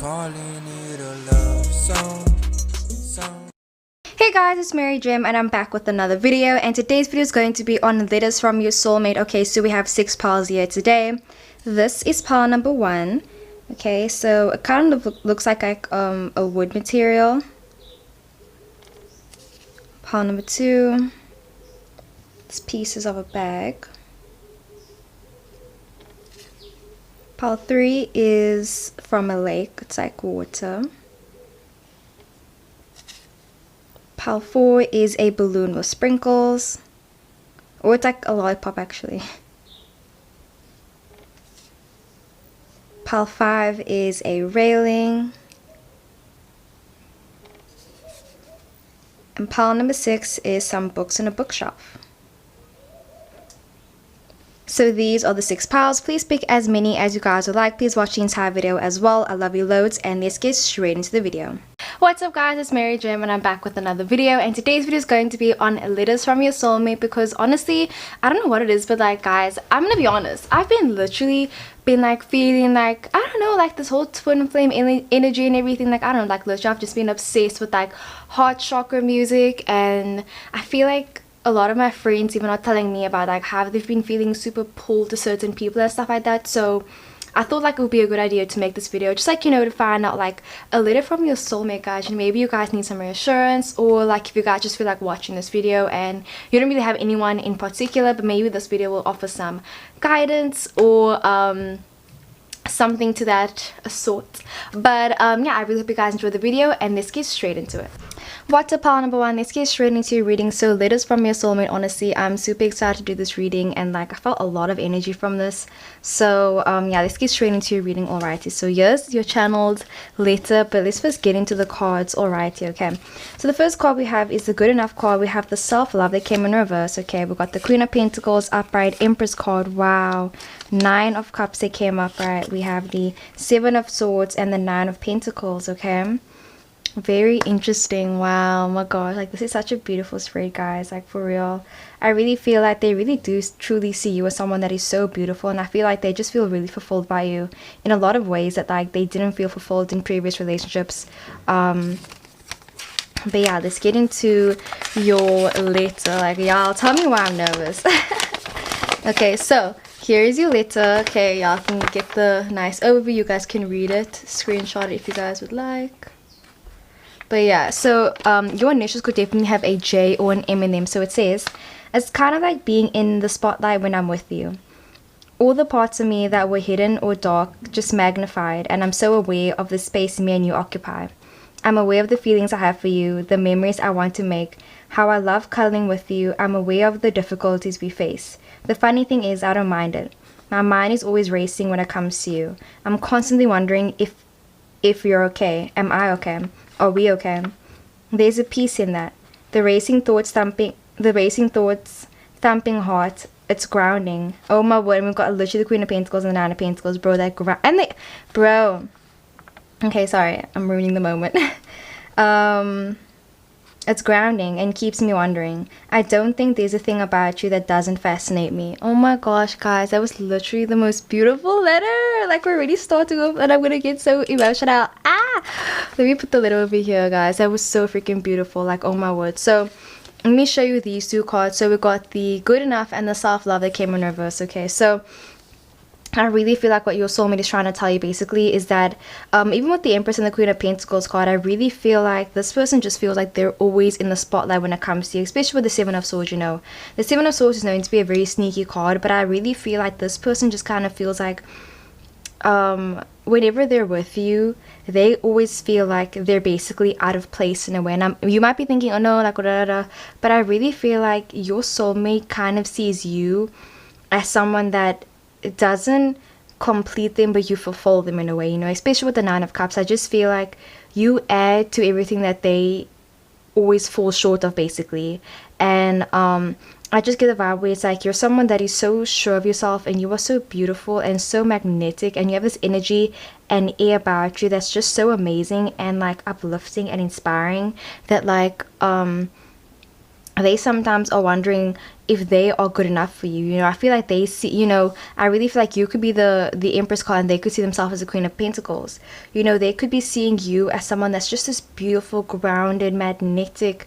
calling it a love song. Hey guys, it's Mary Jim and I'm back with another video, and today's video is going to be on letters from your soulmate. Okay, so we have 6 piles here today. This is pile number 1. Okay, so it kind of looks like a wood material. Pile number 2. It's pieces of a bag. Pile 3 is from a lake. It's like water. Pile 4 is a balloon with sprinkles, or it's like a lollipop actually. Pile 5 is a railing, and pile number 6 is some books in a bookshelf. So these are the 6 piles. Please pick as many as you guys would like. Please watch the entire video as well. I love you loads, and let's get straight into the video. What's up guys, it's Mary Jim and I'm back with another video, and today's video is going to be on letters from your soulmate, because honestly I don't know what it is, but like guys, I'm gonna be honest, I've been literally like feeling like, I don't know, like this whole twin flame energy and everything. Like I don't know, like literally I've just been obsessed with like heart chakra music, and I feel like a lot of my friends even are telling me about like how they've been feeling super pulled to certain people and stuff like that. So I thought like it would be a good idea to make this video, just like, you know, to find out like a letter from your soulmate, guys. And maybe you guys need some reassurance, or like if you guys just feel like watching this video and you don't really have anyone in particular, but maybe this video will offer some guidance or something to that sort. But yeah, I really hope you guys enjoyed the video, and let's get straight into it. What's up, pile number 1? Let's get straight into your reading. So letters from your soulmate. Honestly, I'm super excited to do this reading, and like I felt a lot of energy from this. So yeah, let's get straight into your reading. Alrighty, so here's your channeled letter, but let's first get into the cards. Alrighty, okay, so the first card we have is the good enough card. We have the self-love that came in reverse. Okay, we got the Queen of Pentacles upright, Empress card, wow, 9 of Cups that came upright. We have the 7 of Swords and the 9 of Pentacles. Okay, very interesting. Wow, oh my gosh, like this is such a beautiful spread, guys. Like for real, I really feel like they really do truly see you as someone that is so beautiful, and I feel like they just feel really fulfilled by you in a lot of ways that like they didn't feel fulfilled in previous relationships. But yeah, let's get into your letter. Like y'all, tell me why I'm nervous. Okay, so here is your letter. Okay, y'all can get the nice overview. You guys can read it, screenshot it if you guys would like. But yeah, so your initials could definitely have a J or an M in them. So it says, it's kind of like being in the spotlight when I'm with you. All the parts of me that were hidden or dark just magnified, and I'm so aware of the space me and you occupy. I'm aware of the feelings I have for you, the memories I want to make, how I love cuddling with you. I'm aware of the difficulties we face. The funny thing is, I don't mind it. My mind is always racing when it comes to you. I'm constantly wondering if you're okay. Am I okay? Are we okay? There's a peace in that. The racing thoughts thumping heart. It's grounding. Oh my word, we've got literally the Queen of Pentacles and the 9 of Pentacles, bro. Bro. Okay, sorry, I'm ruining the moment. It's grounding and keeps me wondering. I don't think there's a thing about you that doesn't fascinate me. Oh my gosh, guys, that was literally the most beautiful letter. Like we're already starting off and I'm gonna get so emotional. Let me put the letter over here, guys. That was so freaking beautiful. Like, oh my word. So let me show you these 2 cards. So we got the good enough and the self-love that came in reverse. Okay, so I really feel like what your soulmate is trying to tell you basically is that even with the Empress and the Queen of Pentacles card, I really feel like this person just feels like they're always in the spotlight when it comes to you, especially with the 7 of Swords. You know, the 7 of Swords is known to be a very sneaky card, but I really feel like this person just kind of feels like whenever they're with you, they always feel like they're basically out of place in a way. And you might be thinking, oh no, like but I really feel like your soulmate kind of sees you as someone that doesn't complete them, but you fulfill them in a way, you know, especially with the 9 of Cups. I just feel like you add to everything that they always fall short of, basically. And I just get the vibe where it's like you're someone that is so sure of yourself, and you are so beautiful and so magnetic, and you have this energy and air about you that's just so amazing and like uplifting and inspiring, that like they sometimes are wondering if they are good enough for you. You know, I feel like they see, you know, I really feel like you could be the Empress card and they could see themselves as the Queen of Pentacles. You know, they could be seeing you as someone that's just this beautiful, grounded, magnetic,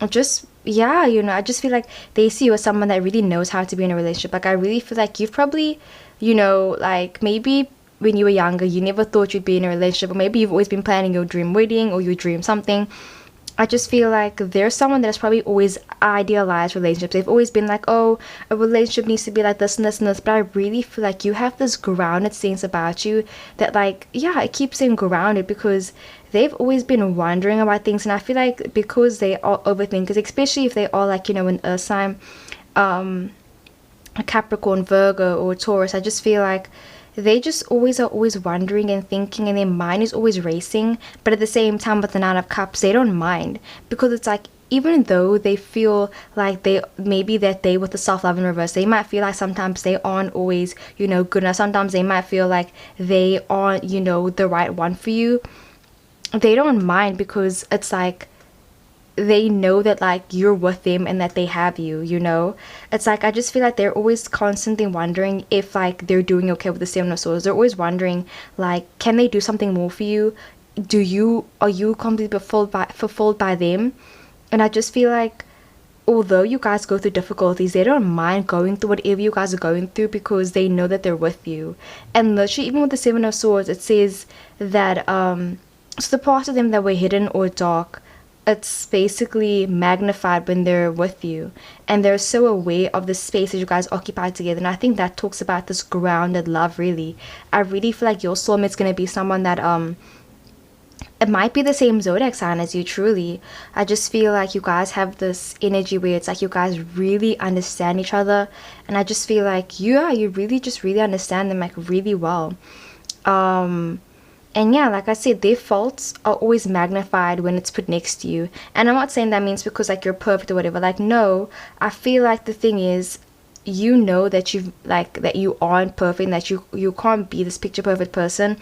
just, yeah, you know, I just feel like they see you as someone that really knows how to be in a relationship. Like, I really feel like you've probably, you know, like, maybe when you were younger, you never thought you'd be in a relationship, or maybe you've always been planning your dream wedding or your dream something. I just feel like there's someone that's probably always idealized relationships. They've always been like, oh, a relationship needs to be like this and this and this. But I really feel like you have this grounded sense about you that, like, yeah, it keeps them grounded because they've always been wondering about things. And I feel like because they are overthinkers, especially if they are like, you know, an earth sign, a Capricorn, Virgo, or Taurus, I just feel like they just always are always wondering and thinking, and their mind is always racing. But at the same time, with the Nine of Cups, they don't mind, because it's like, even though they feel like they maybe that they with the self-love in reverse, they might feel like sometimes they aren't always, you know, good enough. Sometimes they might feel like they aren't, you know, the right one for you. They don't mind, because it's like they know that, like, you're with them and that they have you, you know. It's like, I just feel like they're always constantly wondering if, like, they're doing okay with the Seven of Swords. They're always wondering, like, can they do something more for you? Are you completely fulfilled by them? And I just feel like, although you guys go through difficulties, they don't mind going through whatever you guys are going through, because they know that they're with you. And literally, even with the Seven of Swords, it says that so the parts of them that were hidden or dark, it's basically magnified when they're with you, and they're so aware of the space that you guys occupy together. And I think that talks about this grounded love. Really, I really feel like your soulmate's gonna be someone that it might be the same zodiac sign as you. Truly, I just feel like you guys have this energy where it's like you guys really understand each other, and I just feel like you really just really understand them, like, really well. And yeah, like I said, their faults are always magnified when it's put next to you. And I'm not saying that means because, like, you're perfect or whatever. Like, no, I feel like the thing is, you know that that you aren't perfect, and that you can't be this picture perfect person.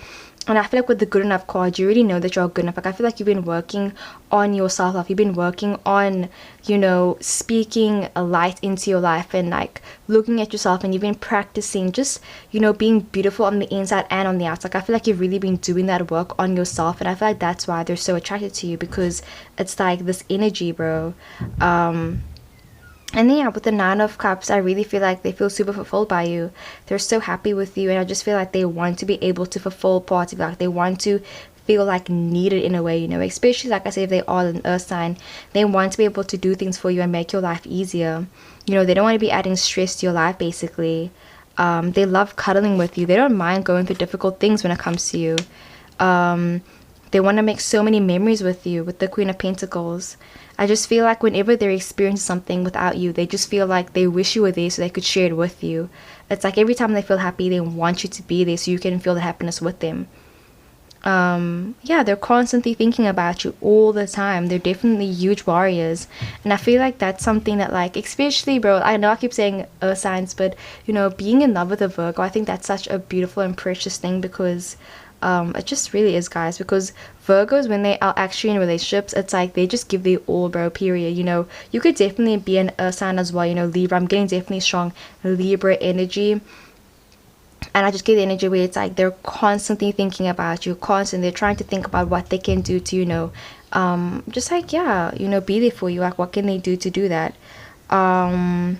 And I feel like with the good enough card, you already know that you're good enough. Like, I feel like you've been working on your self-love. You've been working on, you know, speaking a light into your life, and, like, looking at yourself, and you've been practicing just, you know, being beautiful on the inside and on the outside. Like, I feel like you've really been doing that work on yourself, and I feel like that's why they're so attracted to you, because it's like this energy, bro. And then, yeah, with the Nine of Cups, I really feel like they feel super fulfilled by you. They're so happy with you, and I just feel like they want to be able to fulfill parts of you. Like, they want to feel like needed in a way, you know, especially, like I said, if they are an earth sign, they want to be able to do things for you and make your life easier. You know, they don't want to be adding stress to your life, basically. They love cuddling with you. They don't mind going through difficult things when it comes to you. They want to make so many memories with you, with the Queen of Pentacles. I just feel like whenever they're experiencing something without you, they just feel like they wish you were there so they could share it with you. It's like every time they feel happy, they want you to be there so you can feel the happiness with them. Yeah, they're constantly thinking about you all the time. They're definitely huge warriors. And I feel like that's something that, like, especially, bro, I know I keep saying earth signs, but, you know, being in love with a Virgo, I think that's such a beautiful and precious thing, because it just really is, guys. Because Virgos, when they are actually in relationships, it's like they just give their all, bro, period. You know, you could definitely be an earth sign as well, you know, Libra. I'm getting definitely strong Libra energy. And I just get the energy where it's like they're constantly thinking about you, constantly. They're trying to think about what they can do to, you know, just like, yeah, you know, be there for you. Like, what can they do to do that? And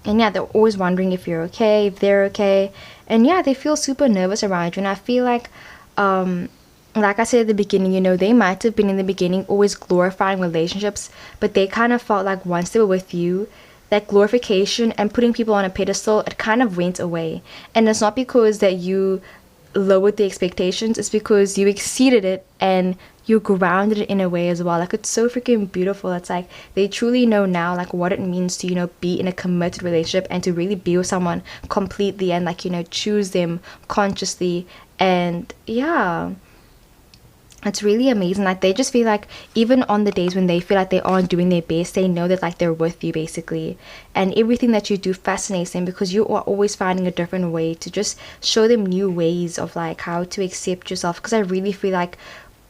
yeah, they're always wondering if you're okay, if they're okay. And yeah, they feel super nervous around you. And I feel like I said at the beginning, you know, they might have been in the beginning always glorifying relationships, but they kind of felt like once they were with you, that glorification and putting people on a pedestal, it kind of went away. And it's not because that you lowered the expectations, it's because you exceeded it and you grounded it in a way as well. Like, it's so freaking beautiful. It's like they truly know now, like, what it means to, you know, be in a committed relationship and to really be with someone completely and, like, you know, choose them consciously. And yeah, it's really amazing. Like, they just feel like even on the days when they feel like they aren't doing their best, they know that, like, they're with you, basically. And everything that you do fascinates them, because you are always finding a different way to just show them new ways of, like, how to accept yourself. Because I really feel like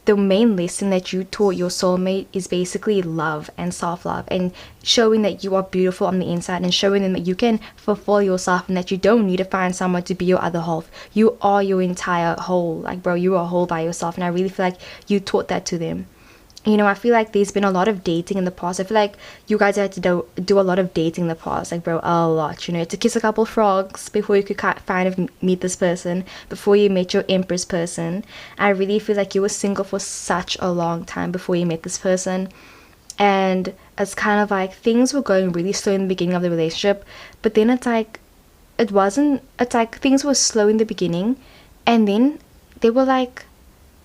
the main lesson that you taught your soulmate is basically love and self-love, and showing that you are beautiful on the inside, and showing them that you can fulfill yourself, and that you don't need to find someone to be your other half. You are your entire whole. Like, bro, you are whole by yourself. And I really feel like you taught that to them. You know, I feel like there's been a lot of dating in the past. I feel like you guys had to do a lot of dating in the past. Like, bro, a lot. You know, to kiss a couple frogs before you could kind of meet this person, before you met your empress person. I really feel like you were single for such a long time before you met this person. And it's kind of like things were going really slow in the beginning of the relationship. But then it's like, it's like things were slow in the beginning. And then they were like,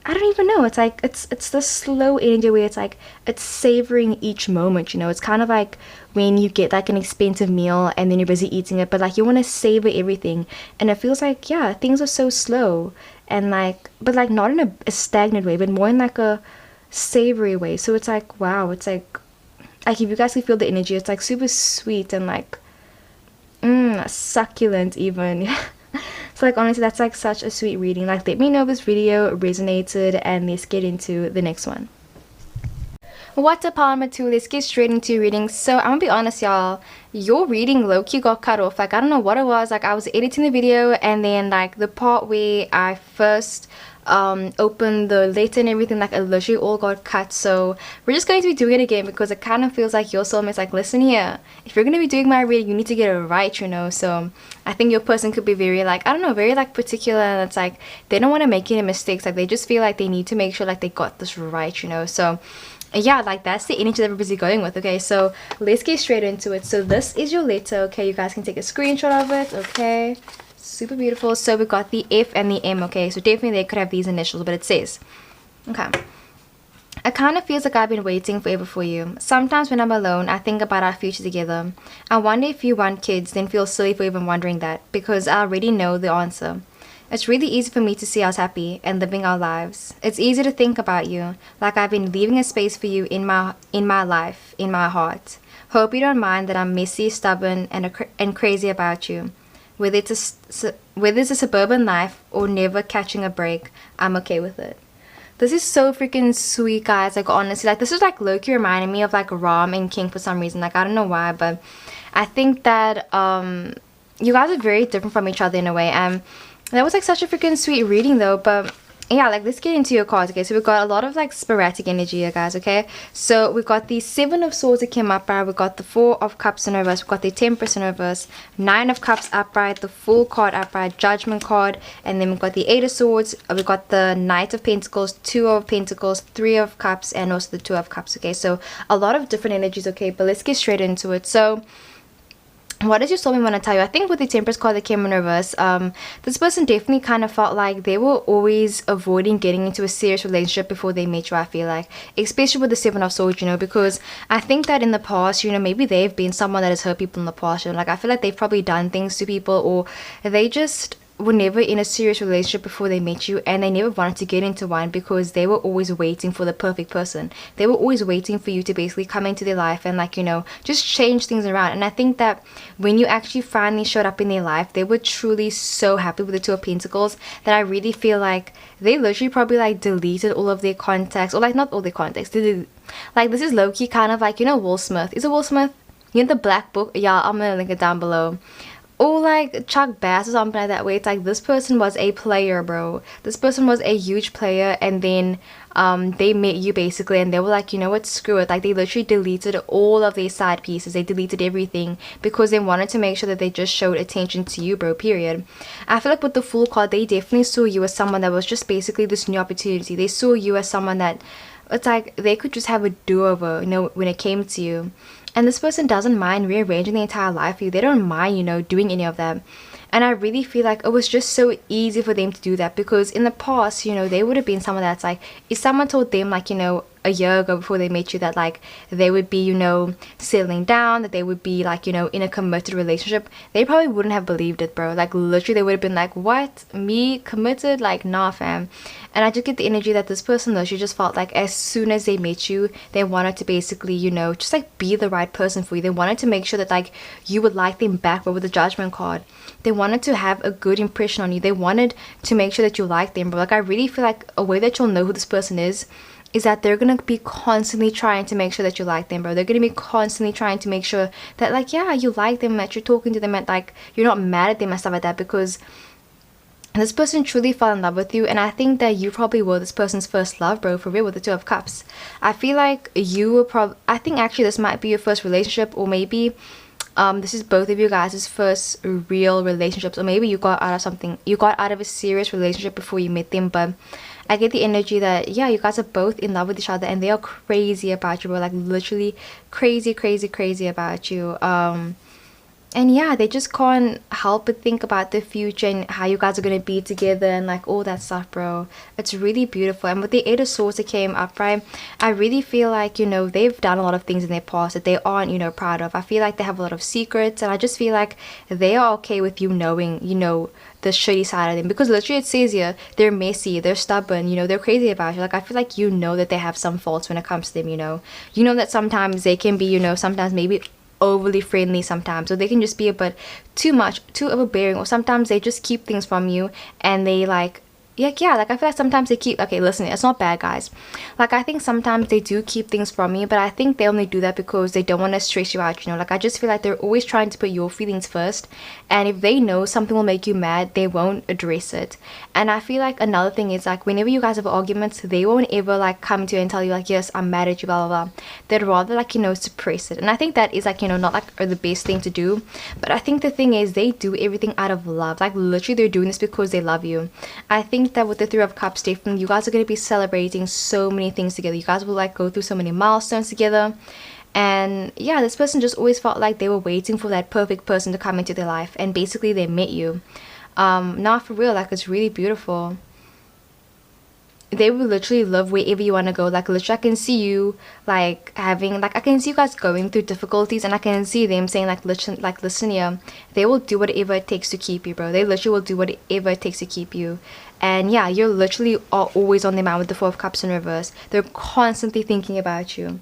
I don't even know. It's like it's the slow energy where it's like it's savoring each moment, you know. It's kind of like when you get like an expensive meal and then you're busy eating it, but like you want to savor everything. And it feels like, yeah, things are so slow, and like, but like not in a stagnant way, but more in like a savory way. So it's like, wow, it's like if you guys can feel the energy, it's like super sweet and like succulent even. So like honestly, that's like such a sweet reading. Like, let me know if this video resonated, and let's get into the next one. What's up, part number 2? Let's get straight into reading. So I'm gonna be honest, y'all, your reading low-key got cut off. Like, I don't know what it was. Like, I was editing the video, and then like the part where I first opened the letter and everything, like it literally all got cut. So we're just going to be doing it again, because it kind of feels like your soulmate's like, listen here, if you're going to be doing my reading, you need to get it right, you know. So I think your person could be very like, I don't know, very like particular, and it's like they don't want to make any mistakes. Like, they just feel like they need to make sure like they got this right, you know. So yeah, like that's the energy that we're busy going with. Okay, so let's get straight into it. So this is your letter. Okay, you guys can take a screenshot of it. Okay, super beautiful. So we got the F and the M. Okay, so definitely they could have these initials, but it says, okay, it kind of feels like I've been waiting forever for you. Sometimes when I'm alone, I think about our future together. I wonder if you want kids, then feel silly for even wondering that, because I already know the answer. It's really easy for me to see us happy and living our lives. It's easy to think about you, like I've been leaving a space for you in my life, in my heart. Hope you don't mind that I'm messy, stubborn, and crazy about you. Whether it's a suburban life or never catching a break, I'm okay with it. This is so freaking sweet, guys. Like, honestly, like this is like low-key reminding me of like Ram and King for some reason. Like, I don't know why, but I think that you guys are very different from each other in a way. That was like such a freaking sweet reading though. But yeah, like let's get into your cards. Okay, so we've got a lot of like sporadic energy here, guys. Okay, so we've got the 7 of Swords that came upright, we've got the 4 of Cups in reverse, we've got the Temperance in reverse, 9 of Cups upright, the Fool card upright, Judgment card, and then we've got the 8 of Swords, we've got the Knight of Pentacles, 2 of Pentacles, 3 of Cups, and also the 2 of Cups. Okay, so a lot of different energies. Okay, but let's get straight into it. So what does your soulmate want to tell you? I think with the Temperance card that came in reverse, this person definitely kind of felt like they were always avoiding getting into a serious relationship before they met you, I feel like. Especially with the 7 of Swords, you know, because I think that in the past, you know, maybe they've been someone that has hurt people in the past, you know, like I feel like they've probably done things to people, or they just were never in a serious relationship before they met you, and they never wanted to get into one because they were always waiting for the perfect person. They were always waiting for you to basically come into their life and, like, you know, just change things around. And I think that when you actually finally showed up in their life, they were truly so happy with the 2 of Pentacles that I really feel like they literally probably like deleted all of their contacts, or like not all their contacts. Like, this is low-key kind of like, you know, Will Smith. Is it Will Smith? You know the Black Book? Yeah, I'm gonna link it down below. Or like Chuck Bass or something like that, where it's like this person was a player, bro. This person was a huge player, and then they met you basically, and they were like, you know what, screw it. Like, they literally deleted all of their side pieces. They deleted everything because they wanted to make sure that they just showed attention to you, bro, period. I feel like with the Fool card, they definitely saw you as someone that was just basically this new opportunity. They saw you as someone that it's like they could just have a do-over, you know, when it came to you. And this person doesn't mind rearranging the entire life for you. They don't mind, you know, doing any of that. And I really feel like it was just so easy for them to do that, because in the past, you know, they would have been someone that's like, if someone told them like, you know, a year ago before they met you that like they would be, you know, settling down, that they would be like, you know, in a committed relationship, they probably wouldn't have believed it, bro. Like literally they would have been like, what, me committed? Like nah, fam. And I just get the energy that this person though, she just felt like as soon as they met you, they wanted to basically, you know, just like be the right person for you. They wanted to make sure that like you would like them back, but with the Judgment card, they wanted to have a good impression on you. They wanted to make sure that you like them, bro. Like I really feel like a way that you'll know who this person is that they're gonna be constantly trying to make sure that you like them, bro. They're gonna be constantly trying to make sure that like, yeah, you like them, that you're talking to them, and like you're not mad at them and stuff like that, because this person truly fell in love with you. And I think that you probably were this person's first love, bro, for real, with the Two of Cups. I feel like you were probably, I think actually this might be your first relationship, or maybe this is both of you guys' first real relationships, or maybe you got out of something, you got out of a serious relationship before you met them. But I get the energy that, yeah, you guys are both in love with each other, and they are crazy about you, bro. Like literally crazy, crazy, crazy about you. And yeah, they just can't help but think about the future and how you guys are going to be together and like all that stuff, bro. It's really beautiful. And with the Eight of Swords that came up, right, I really feel like, you know, they've done a lot of things in their past that they aren't, you know, proud of. I feel like they have a lot of secrets, and I just feel like they are okay with you knowing, you know, the shitty side of them, because literally it says here they're messy, they're stubborn, you know, they're crazy about you. Like I feel like you know that they have some faults when it comes to them, you know that sometimes they can be, you know, sometimes maybe overly friendly sometimes, or they can just be a bit too much, too overbearing, or sometimes they just keep things from you, and they like yeah, like I feel like sometimes they keep, okay, listen, it's not bad, guys. Like I think sometimes they do keep things from you, but I think they only do that because they don't want to stress you out, you know. Like I just feel like they're always trying to put your feelings first, and if they know something will make you mad, they won't address it. And I feel like another thing is like whenever you guys have arguments, they won't ever like come to you and tell you like, yes, I'm mad at you, blah blah blah. They'd rather like, you know, suppress it. And I think that is like, you know, not like the best thing to do, but I think the thing is they do everything out of love. Like literally they're doing this because they love you. I think that with the Three of Cups, definitely you guys are going to be celebrating so many things together. You guys will like go through so many milestones together. And yeah, this person just always felt like they were waiting for that perfect person to come into their life, and basically they met you. Now for real, like it's really beautiful. They will literally live wherever you want to go. Like literally I can see you like having, like I can see you guys going through difficulties, and I can see them saying like, listen here, they will do whatever it takes to keep you, bro. They literally will do whatever it takes to keep you. And yeah, you're literally always on their mind with the Four of Cups in reverse. They're constantly thinking about you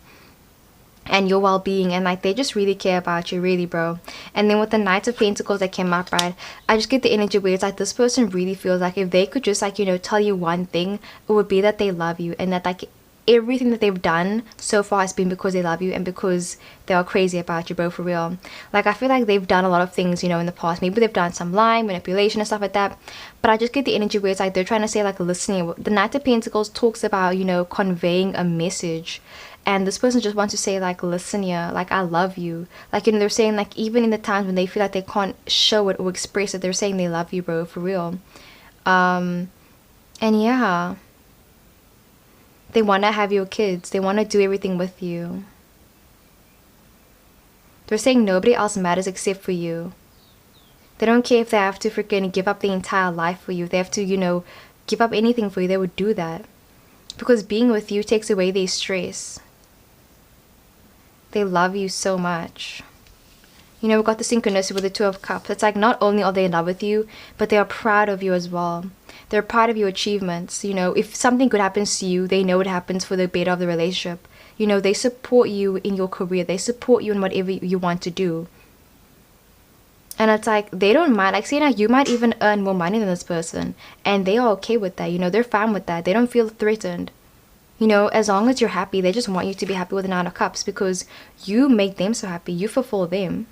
and your well-being, and like they just really care about you, really, bro. And then with the Knight of Pentacles that came up, right, I just get the energy where it's like this person really feels like if they could just like, you know, tell you one thing, it would be that they love you, and that like everything that they've done so far has been because they love you and because they are crazy about you, bro, for real. Like I feel like they've done a lot of things, you know, in the past. Maybe they've done some lying, manipulation and stuff like that, but I just get the energy where it's like they're trying to say like, listening. The Knight of Pentacles talks about, you know, conveying a message. And this person just wants to say like, listen here, like I love you. Like, you know, they're saying like even in the times when they feel like they can't show it or express it, they're saying they love you, bro, for real. And yeah, they want to have your kids. They want to do everything with you. They're saying nobody else matters except for you. They don't care if they have to freaking give up their entire life for you. If they have to, you know, give up anything for you, they would do that. Because being with you takes away their stress. They love you so much. You know, we've got the synchronicity with the Two of Cups. It's like not only are they in love with you, but they are proud of you as well. They're proud of your achievements. You know, if something good happens to you, they know it happens for the better of the relationship. You know, they support you in your career. They support you in whatever you want to do. And it's like they don't mind. Like, say now you might even earn more money than this person, and they are okay with that. You know, they're fine with that. They don't feel threatened. You know, as long as you're happy, they just want you to be happy with the Nine of Cups because you make them so happy. You fulfill them.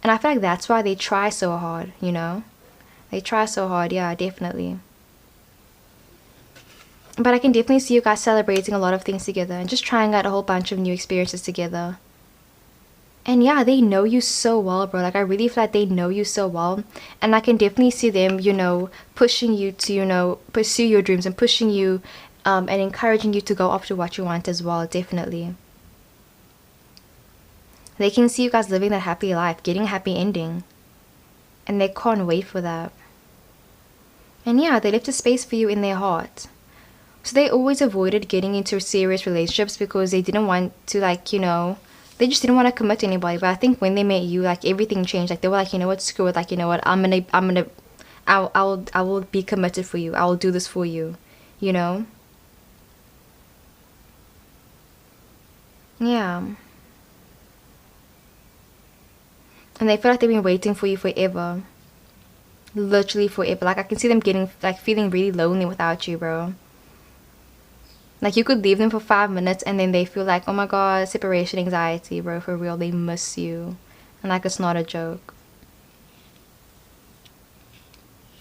And I feel like that's why they try so hard, you know. They try so hard, yeah, definitely. But I can definitely see you guys celebrating a lot of things together and just trying out a whole bunch of new experiences together. And yeah, they know you so well, bro. Like I really feel like they know you so well. And I can definitely see them, you know, pushing you to, you know, pursue your dreams and pushing you and encouraging you to go after what you want as well, definitely. They can see you guys living that happy life, getting a happy ending. And they can't wait for that. And yeah, they left a space for you in their heart. So they always avoided getting into serious relationships because they didn't want to, like, you know, they just didn't want to commit to anybody. But I think when they met you, like, everything changed. Like, they were like, you know what, screw it. Like, you know what, I will be committed for you. I will do this for you, you know? Yeah. And they feel like they've been waiting for you forever. Literally forever. Like, I can see them getting, like, feeling really lonely without you, bro. Like, you could leave them for 5 minutes and then they feel like, oh my god, separation anxiety, bro, for real, they miss you. And like, it's not a joke.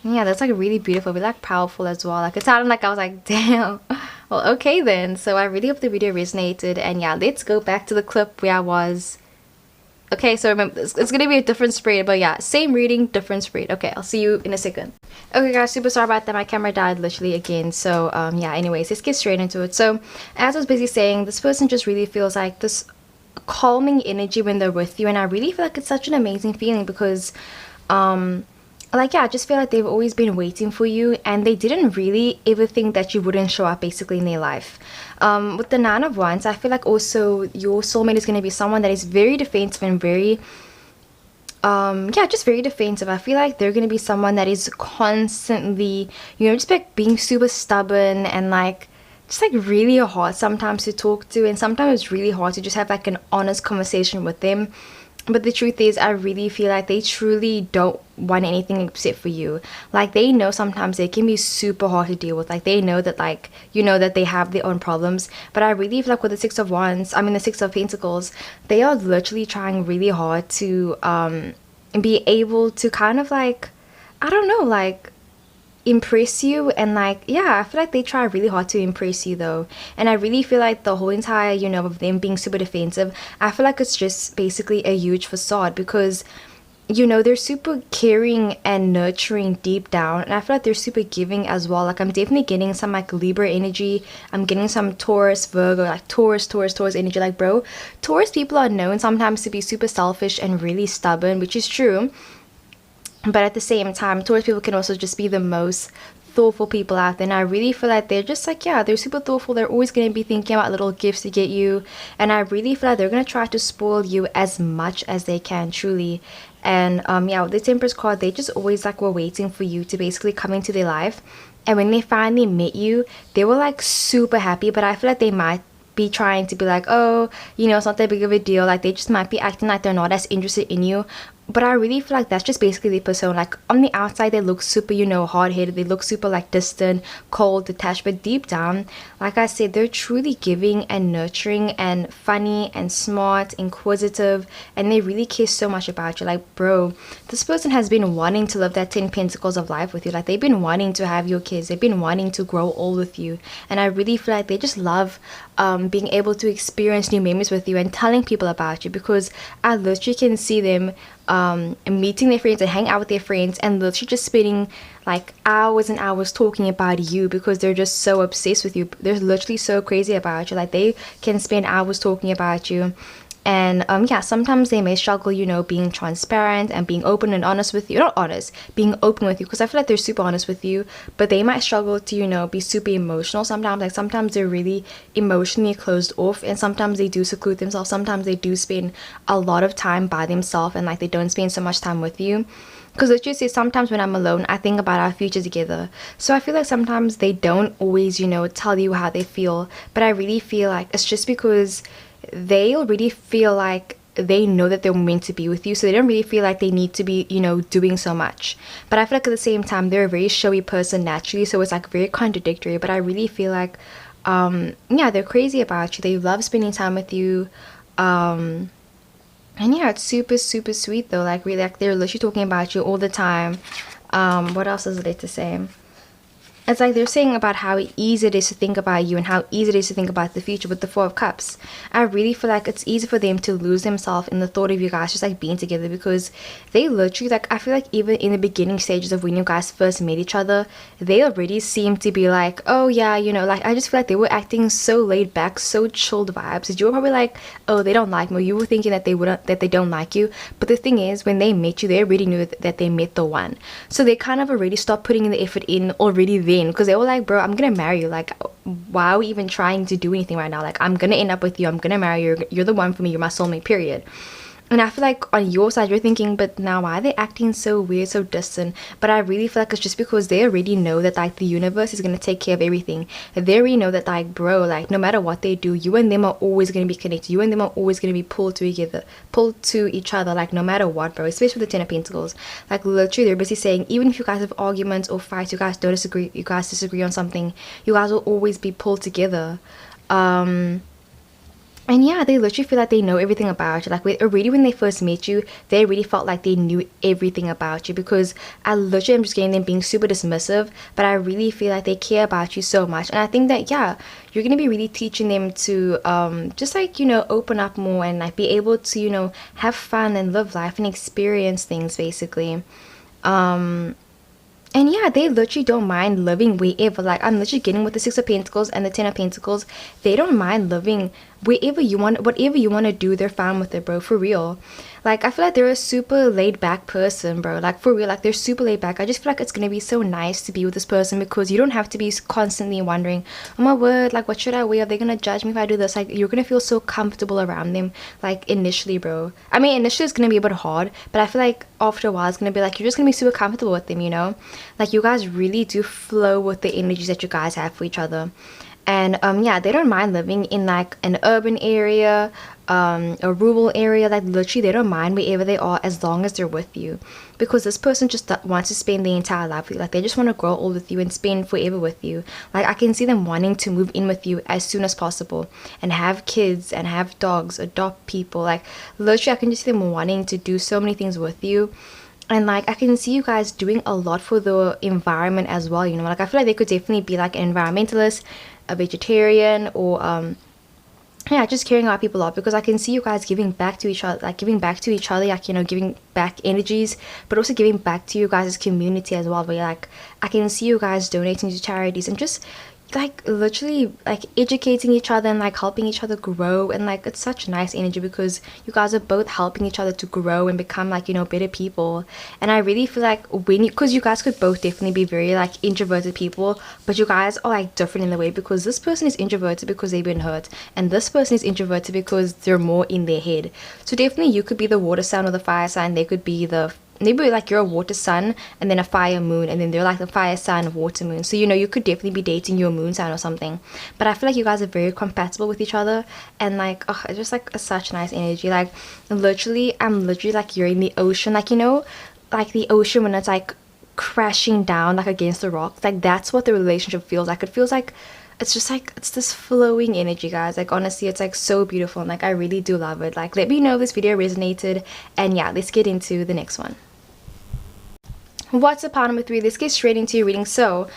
Yeah, that's like really beautiful, really like powerful as well. Like, it sounded like I was like, damn. Well, okay then. So I really hope the video resonated, and yeah, let's go back to the clip where I was. Okay, so remember, it's gonna be a different spread, but yeah, same reading, different spread. Okay, I'll see you in a second. Okay guys, super sorry about that. My camera died literally again. So yeah, anyways, let's get straight into it. So as I was busy saying, this person just really feels like this calming energy when they're with you, and I really feel like it's such an amazing feeling because like, yeah, I just feel like they've always been waiting for you, and they didn't really ever think that you wouldn't show up basically in their life. With the 9 of Wands, I feel like also your soulmate is going to be someone that is very defensive and very yeah, just very defensive. I feel like they're going to be someone that is constantly, you know, just like being super stubborn and like just like really hard sometimes to talk to, and sometimes it's really hard to just have like an honest conversation with them. But the truth is, I really feel like they truly don't want anything except for you. Like, they know sometimes they can be super hard to deal with. Like, they know that, like, you know, that they have their own problems. But I really feel like with the 6 of Wands, I mean the 6 of Pentacles, they are literally trying really hard to be able to kind of like, I don't know, like, impress you. And like, yeah, I feel like they try really hard to impress you though, and I really feel like the whole entire, you know, of them being super defensive, I feel like it's just basically a huge facade because, you know, they're super caring and nurturing deep down, and I feel like they're super giving as well. Like, I'm definitely getting some like Libra energy, I'm getting some Taurus, Virgo, like Taurus energy. Like, bro, Taurus people are known sometimes to be super selfish and really stubborn, which is true. But at the same time, Taurus people can also just be the most thoughtful people out there, and I really feel like they're just like, yeah, they're super thoughtful. They're always going to be thinking about little gifts to get you, and I really feel like they're going to try to spoil you as much as they can, truly. And yeah, with the Temperance card, they just always like were waiting for you to basically come into their life, and when they finally met you, they were like super happy. But I feel like they might be trying to be like, oh, you know, it's not that big of a deal. Like, they just might be acting like they're not as interested in you. But I really feel like that's just basically their persona. Like, on the outside, they look super, you know, hard-headed. They look super, like, distant, cold, detached. But deep down, like I said, they're truly giving and nurturing and funny and smart, inquisitive. And they really care so much about you. Like, bro, this person has been wanting to live that 10 pentacles of life with you. Like, they've been wanting to have your kids. They've been wanting to grow old with you. And I really feel like they just love being able to experience new memories with you and telling people about you, because I literally can see them meeting their friends and hang out with their friends and literally just spending like hours and hours talking about you because they're just so obsessed with you. They're literally so crazy about you. Like, they can spend hours talking about you. And yeah, sometimes they may struggle, you know, being transparent and being open and honest with you. Not honest, being open with you, because I feel like they're super honest with you, but they might struggle to, you know, be super emotional sometimes. Like, sometimes they're really emotionally closed off, and sometimes they do seclude themselves. Sometimes they do spend a lot of time by themselves, and like, they don't spend so much time with you. Because let's just say, sometimes when I'm alone, I think about our future together. So I feel like sometimes they don't always, you know, tell you how they feel. But I really feel like it's just because they already feel like they know that they're meant to be with you, so they don't really feel like they need to be, you know, doing so much. But I feel like at the same time, they're a very showy person naturally, so it's like very contradictory. But I really feel like yeah, they're crazy about you. They love spending time with you. And yeah, it's super sweet though. Like, really, like, they're literally talking about you all the time. What else is there to say? It's like they're saying about how easy it is to think about you and how easy it is to think about the future with the 4 of Cups. I really feel like it's easy for them to lose themselves in the thought of you guys just like being together, because they literally, like, I feel like even in the beginning stages of when you guys first met each other, they already seem to be like, oh yeah, you know, like, I just feel like they were acting so laid back, so chilled vibes. You were probably like, oh, they don't like me. You were thinking that they don't like you. But the thing is, when they met you, they already knew that they met the one. So they kind of already stopped putting in the effort in already there, because they were like, bro, I'm gonna marry you. Like, why are we even trying to do anything right now? Like, I'm gonna end up with you, I'm gonna marry you, you're the one for me, you're my soulmate, period. And I feel like on your side you're thinking, but now why are they acting so weird, so distant? But I really feel like it's just because they already know that like the universe is gonna take care of everything. They already know that like, bro, like no matter what they do, you and them are always gonna be connected. You and them are always gonna be pulled together, pulled to each other, like no matter what, bro. Especially with the Ten of Pentacles. Like literally they're busy saying, even if you guys have arguments or fights, you guys don't disagree, you guys disagree on something, you guys will always be pulled together. And yeah, they literally feel like they know everything about you. Like already when they first met you, they already felt like they knew everything about you, because I literally am just getting them being super dismissive, but I really feel like they care about you so much. And I think that, yeah, you're going to be really teaching them to just like, you know, open up more and like be able to, you know, have fun and live life and experience things basically. And yeah, they literally don't mind living wherever. Like, I'm literally getting with the Six of Pentacles and the Ten of Pentacles. They don't mind living wherever you want, whatever you want to do, they're fine with it, bro, for real. Like, I feel like they're a super laid back person, bro. Like, for real, like, they're super laid back. I just feel like it's gonna be so nice to be with this person, because you don't have to be constantly wondering, oh my word, like, what should I wear? Are they gonna judge me if I do this? Like, you're gonna feel so comfortable around them, like, initially, bro. I mean, initially it's gonna be a bit hard, but I feel like after a while it's gonna be like, you're just gonna be super comfortable with them, you know? Like, you guys really do flow with the energies that you guys have for each other. And yeah, they don't mind living in like an urban area, a rural area. Like literally they don't mind wherever they are as long as they're with you, because this person just wants to spend their entire life with you. Like they just want to grow old with you and spend forever with you. Like I can see them wanting to move in with you as soon as possible and have kids and have dogs, adopt people. Like literally I can just see them wanting to do so many things with you. And like I can see you guys doing a lot for the environment as well, you know? Like I feel like they could definitely be like an environmentalist, a vegetarian, or yeah, just caring about people a lot, because I can see you guys giving back to each other, like you know, giving back energies, but also giving back to you guys' community as well, where like I can see you guys donating to charities and just like literally like educating each other and like helping each other grow. And like it's such nice energy, because you guys are both helping each other to grow and become like, you know, better people. And I really feel like when you, because you guys could both definitely be very like introverted people, but you guys are like different in the way, because this person is introverted because they've been hurt, and this person is introverted because they're more in their head. So definitely you could be the water sign or the fire sign. They could be the, maybe like you're a water sun and then a fire moon, and then they're like the fire sign, water moon. So you know, you could definitely be dating your moon sign or something. But I feel like you guys are very compatible with each other, and like oh, it's just like such nice energy. Like literally I'm literally like you're in the ocean, like, you know, like the ocean when it's like crashing down like against the rocks. Like that's what the relationship feels like. It feels like it's just like it's this flowing energy, guys. Like honestly, it's like so beautiful, and like I really do love it. Like let me know if this video resonated, and yeah, let's get into the next one. What's up, part number 3? Let's get straight into your reading. So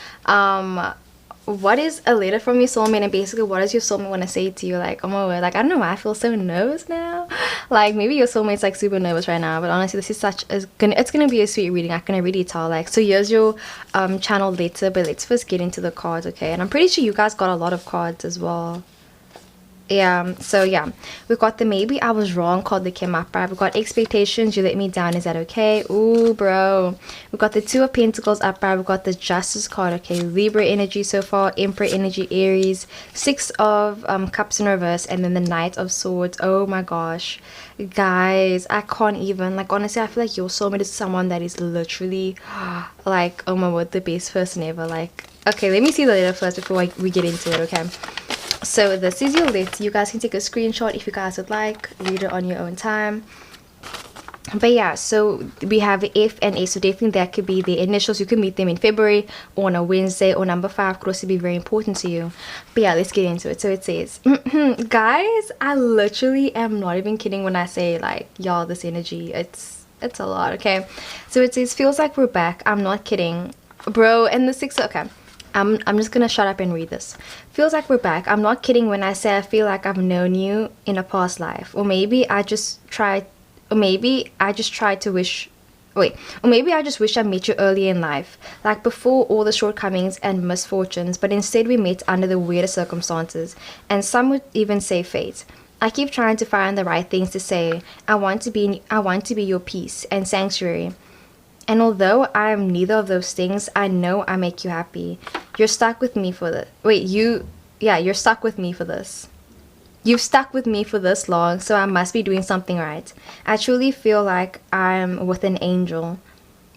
what is a letter from your soulmate, and basically what does your soulmate want to say to you? Like, oh my word, like I don't know why I feel so nervous now. Like maybe your soulmate's like super nervous right now, but honestly this is such a it's gonna be a sweet reading. I can already tell. Like, so here's your channel letter, but let's first get into the cards, okay? And I'm pretty sure you guys got a lot of cards as well. Yeah, so yeah, we've got the maybe I was wrong card that came up, right? We've got expectations, you let me down, is that okay? Ooh, bro. We've got the Two of Pentacles up, right? We've got the Justice card, okay? Libra energy so far, Emperor energy, Aries, Six of Cups in reverse, and then the Knight of Swords. Oh my gosh, guys, I can't even, like honestly I feel like your soulmate is someone that is literally like, oh my word, the best person ever. Like, okay, let me see the letter first before we get into it, okay? So this is your letter. You guys can take a screenshot if you guys would like, read it on your own time. But yeah, so we have F and A, so definitely that could be the initials. You can meet them in February or on a Wednesday, or number 5 could also be very important to you. But yeah, let's get into it. So it says guys, I literally am not even kidding when I say like, y'all, this energy, it's a lot, okay? So it says feels like we're back. I'm not kidding, bro. And the 6, okay, I'm just gonna shut up and read this. Feels like we're back. I'm not kidding when I say I feel like I've known you in a past life. Or maybe I just tried to wish, wait, or maybe I just wish I met you earlier in life, like before all the shortcomings and misfortunes, but instead we met under the weirdest circumstances, and some would even say fate. I keep trying to find the right things to say. I want to be your peace and sanctuary. And although I am neither of those things, I know I make you happy. You're stuck with me for the... Wait, you yeah, you're stuck with me for this. You've stuck with me for this long, so I must be doing something right. I truly feel like I'm with an angel,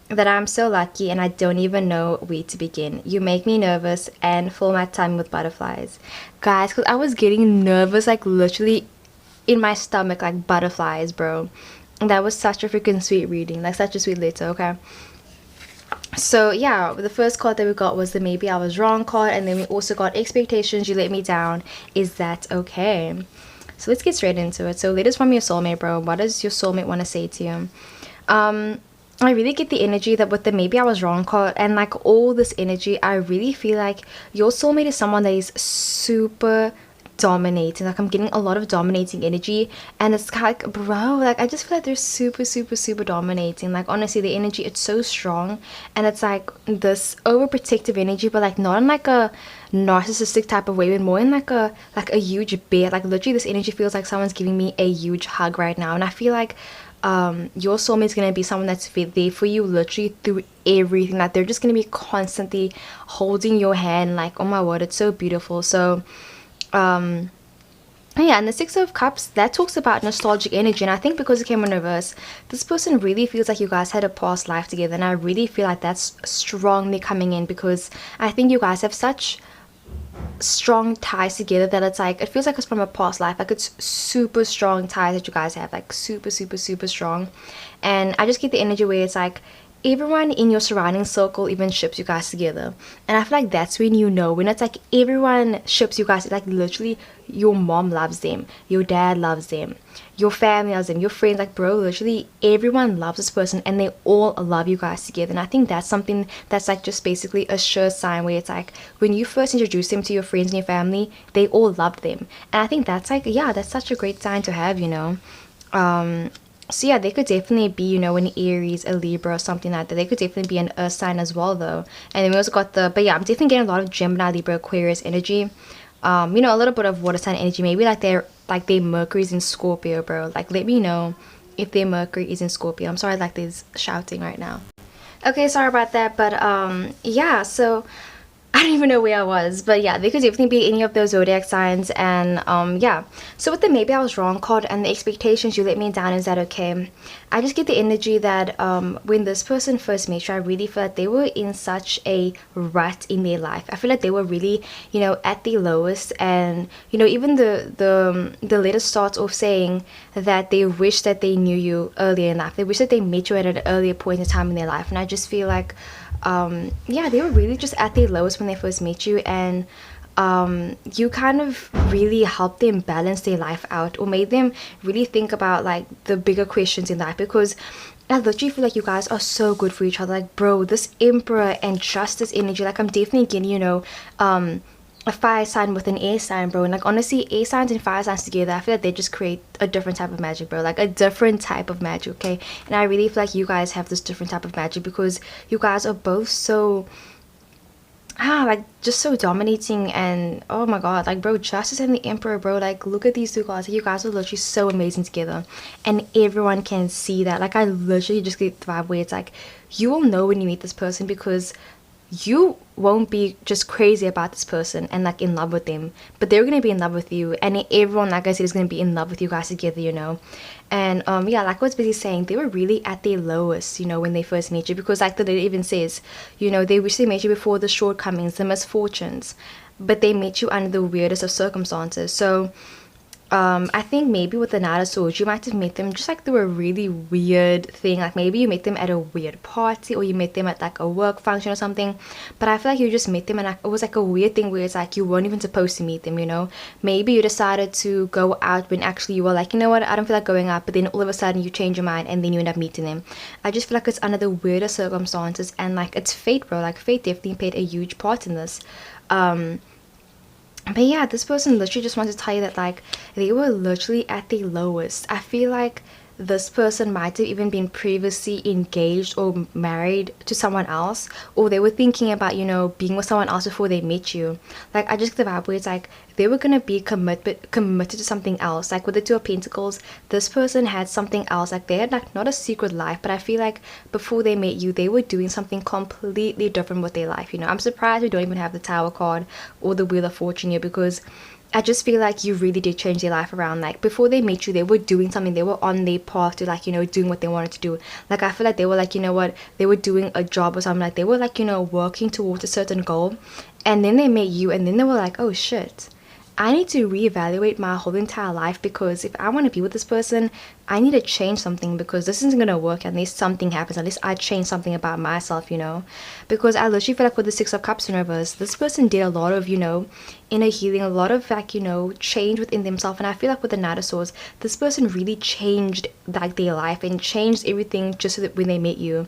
that I'm so lucky and I don't even know where to begin. You make me nervous and fill my tummy with butterflies. Guys, because I was getting nervous, like literally in my stomach, like butterflies, bro. And that was such a freaking sweet reading, like such a sweet letter, okay? So yeah, the first card that we got was the maybe I was wrong card, and then we also got expectations, you let me down, is that okay? So let's get straight into it. So letters from your soulmate, bro. What does your soulmate want to say to you? I really get the energy that with the maybe I was wrong card and like all this energy, I really feel like your soulmate is someone that is super dominating. Like I'm getting a lot of dominating energy, and it's like, bro, like I just feel like they're super dominating. Like honestly, the energy, it's so strong, and it's like this overprotective energy, but like not in like a narcissistic type of way, but more in like a huge bear. Like literally this energy feels like someone's giving me a huge hug right now, and I feel like your soulmate is going to be someone that's there for you literally through everything. Like they're just going to be constantly holding your hand. Like, oh my word, it's so beautiful. So yeah, and the Six of Cups, that talks about nostalgic energy, and I think because it came in reverse, this person really feels like you guys had a past life together, and I really feel like that's strongly coming in, because I think you guys have such strong ties together that it's like, it feels like it's from a past life. Like it's super strong ties that you guys have, like super strong. And I just get the energy where it's like everyone in your surrounding circle even ships you guys together, and I feel like that's when you know, when it's like everyone ships you guys, like literally your mom loves them, your dad loves them, your family loves them, your friends, like bro, literally everyone loves this person and they all love you guys together. And I think that's something that's like just basically a sure sign where it's like when you first introduce them to your friends and your family, they all loved them. And I think that's like, yeah, that's such a great sign to have, you know. So yeah, they could definitely be, you know, an Aries, a Libra, or something like that. They could definitely be an Earth sign as well, though. And then we also got the, but yeah, I'm definitely getting a lot of Gemini, Libra, Aquarius energy. You know, a little bit of water sign energy. Maybe like their Mercury's in Scorpio, bro. Like, let me know if their Mercury is in Scorpio. I'm sorry, like there's shouting right now. Okay, sorry about that, but yeah, so I don't even know where I was, but yeah, they could definitely be any of those zodiac signs. And yeah, so with the maybe I was wrong card and the expectations, you let me down, is that okay? I just get the energy that when this person first met you, I really feel like they were in such a rut in their life. I feel like they were really, you know, at the lowest. And you know, even the letter starts off saying that they wish that they knew you earlier in life. They wish that they met you at an earlier point in time in their life. And I just feel like yeah, they were really just at their lowest when they first met you, and you kind of really helped them balance their life out, or made them really think about like the bigger questions in life, because I literally feel like you guys are so good for each other. Like bro, this Emperor and Justice energy, like I'm definitely getting, you know, a fire sign with an air sign, bro. And like honestly, air signs and fire signs together, I feel like they just create a different type of magic, bro. Like a different type of magic, okay? And I really feel like you guys have this different type of magic because you guys are both so like just so dominating. And oh my god, like bro, Justice and the Emperor, bro, like look at these two guys. Like, you guys are literally so amazing together, and everyone can see that. Like I literally just get the vibe where it's like you will know when you meet this person, because you won't be just crazy about this person and like in love with them, but they're gonna be in love with you, and everyone, like I said, is gonna be in love with you guys together, you know. And yeah, like I was busy saying, they were really at their lowest, you know, when they first met you, because like the letter even says, you know, they wish they met you before the shortcomings, the misfortunes, but they met you under the weirdest of circumstances. So I think maybe with the Knight of Swords, you might have met them just like through a really weird thing. Like maybe you met them at a weird party, or you met them at like a work function or something. But I feel like you just met them and like, it was like a weird thing where it's like you weren't even supposed to meet them, you know. Maybe you decided to go out when actually you were like, you know what, I don't feel like going out. But then all of a sudden you change your mind and then you end up meeting them. I just feel like it's under the weirdest circumstances, and like it's fate, bro. Like fate definitely played a huge part in this. But yeah, this person literally just wants to tell you that like they were literally at the lowest. I feel like this person might have even been previously engaged or married to someone else, or they were thinking about, you know, being with someone else before they met you. Like, I just get the vibe where it's like they were gonna be committed to something else. Like with the Two of Pentacles, this person had something else. Like they had like not a secret life, but I feel like before they met you, they were doing something completely different with their life. You know, I'm surprised we don't even have the Tower card or the Wheel of Fortune here, because I just feel like you really did change their life around. Like before they met you, they were doing something. They were on their path to, like, you know, doing what they wanted to do. Like I feel like they were like, you know what, they were doing a job or something. Like they were like, you know, working towards a certain goal, and then they met you, and then they were like, oh shit, I need to reevaluate my whole entire life, because if I want to be with this person, I need to change something, because this isn't going to work unless something happens, unless I change something about myself, you know. Because I literally feel like with the Six of Cups in reverse, this person did a lot of, you know, inner healing, a lot of like, you know, change within themselves. And I feel like with the Knight of Swords, this person really changed like their life and changed everything just so that when they met you.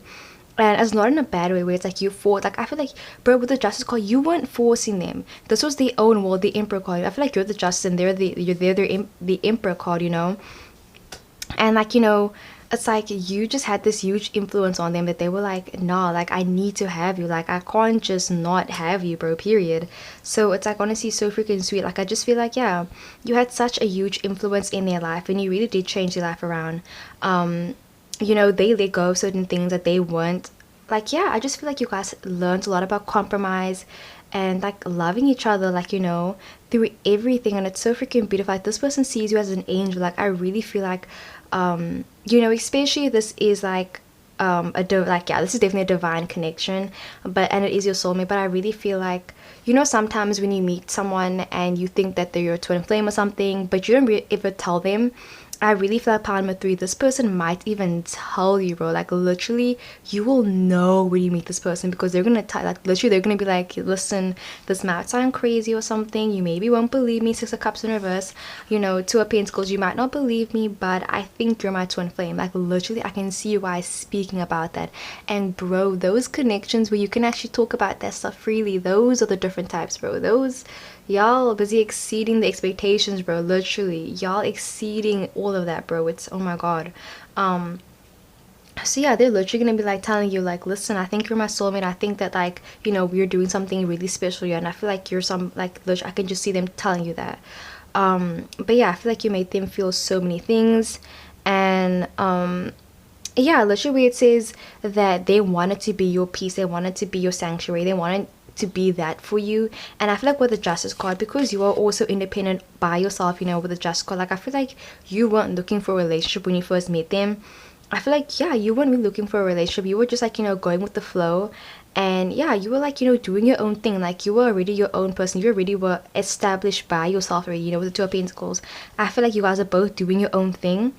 And it's not in a bad way where it's like you fought. Like I feel like, bro, with the Justice card, you weren't forcing them. This was their own world, the Emperor card. I feel like you're the Justice and they're the Emperor card, you know. And like, you know, it's like you just had this huge influence on them that they were like, nah, like I need to have you. Like I can't just not have you, bro, period. So it's like honestly so freaking sweet. Like I just feel like, yeah, you had such a huge influence in their life, and you really did change their life around. You know, they let go of certain things that they weren't. Like, yeah, I just feel like you guys learned a lot about compromise and like loving each other, like, you know, through everything. And it's so freaking beautiful. Like this person sees you as an angel. Like I really feel like you know, especially this is like like, yeah, this is definitely a divine connection, but and it is your soulmate. But I really feel like, you know, sometimes when you meet someone and you think that they're your twin flame or something, but you don't ever tell them, I really feel like part number 3, this person might even tell you, bro. Like literally you will know when you meet this person, because they're gonna tell, like literally they're gonna be like, listen, this might sound crazy or something, you maybe won't believe me, Six of Cups in reverse, you know, Two of Pentacles, you might not believe me, but I think you're my twin flame. Like literally I can see you guys speaking about that. And bro, those connections where you can actually talk about that stuff freely, those are the different types, bro. Those, y'all busy exceeding the expectations, bro. Literally y'all exceeding all of that, bro. It's, oh my god. So yeah, they're literally gonna be like telling you like, listen, I think you're my soulmate. I think that, like, you know, we're doing something really special here, and I feel like you're some, like, literally I can just see them telling you that. But yeah, I feel like you made them feel so many things. And yeah, literally where it says that they wanted to be your peace, they wanted to be your sanctuary, they wanted to be that for you. And I feel like with the Justice card, because you are also independent by yourself, you know, with the Justice card, like I feel like you weren't looking for a relationship when you first met them. I feel like, yeah, you weren't really looking for a relationship. You were just like, you know, going with the flow. And yeah, you were like, you know, doing your own thing. Like you were already your own person. You already were established by yourself already, you know, with the Two of Pentacles. I feel like you guys are both doing your own thing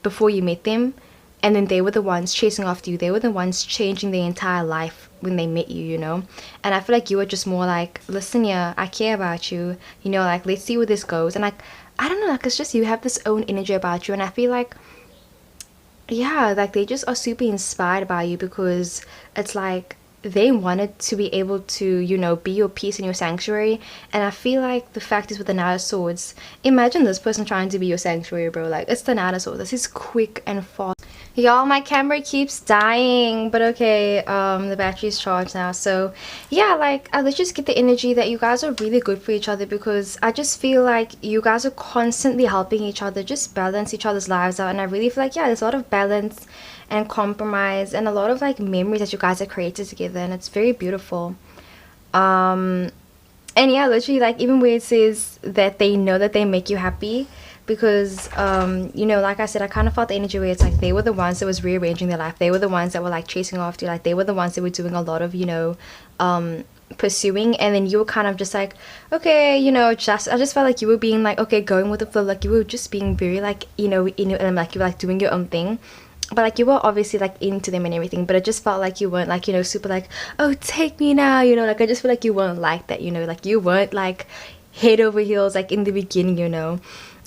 before you met them, and then they were the ones chasing after you. They were the ones changing their entire life when they met you, you know. And I feel like you were just more like, listen, yeah, I care about you, you know, like let's see where this goes. And like, I don't know, like it's just you have this own energy about you, and I feel like, yeah, like they just are super inspired by you, because it's like they wanted to be able to, you know, be your peace and your sanctuary. And I feel like the fact is with the Knight of Swords, imagine this person trying to be your sanctuary, bro. Like it's the Knight of Swords. This is quick and fast. Y'all, my camera keeps dying, but okay, the battery's charged now. So yeah, like let's just get the energy that you guys are really good for each other, because I just feel like you guys are constantly helping each other, just balance each other's lives out. And I really feel like, yeah, there's a lot of balance and compromise and a lot of like memories that you guys have created together, and it's very beautiful. And yeah, literally, like even where it says that they know that they make you happy, because you know, like I said, I kind of felt the energy where it's like they were the ones that was rearranging their life. They were the ones that were like chasing after you. Like they were the ones that were doing a lot of, you know, pursuing. And then you were kind of just like, okay, you know, just I just felt like you were being like, okay, going with the flow. Like you were just being very like, you know, in your, and like you were like doing your own thing. But like you were obviously like into them and everything, but it just felt like you weren't like, you know, super like, oh, take me now, you know. Like I just feel like you weren't like that, you know. Like you weren't like head over heels like in the beginning, you know.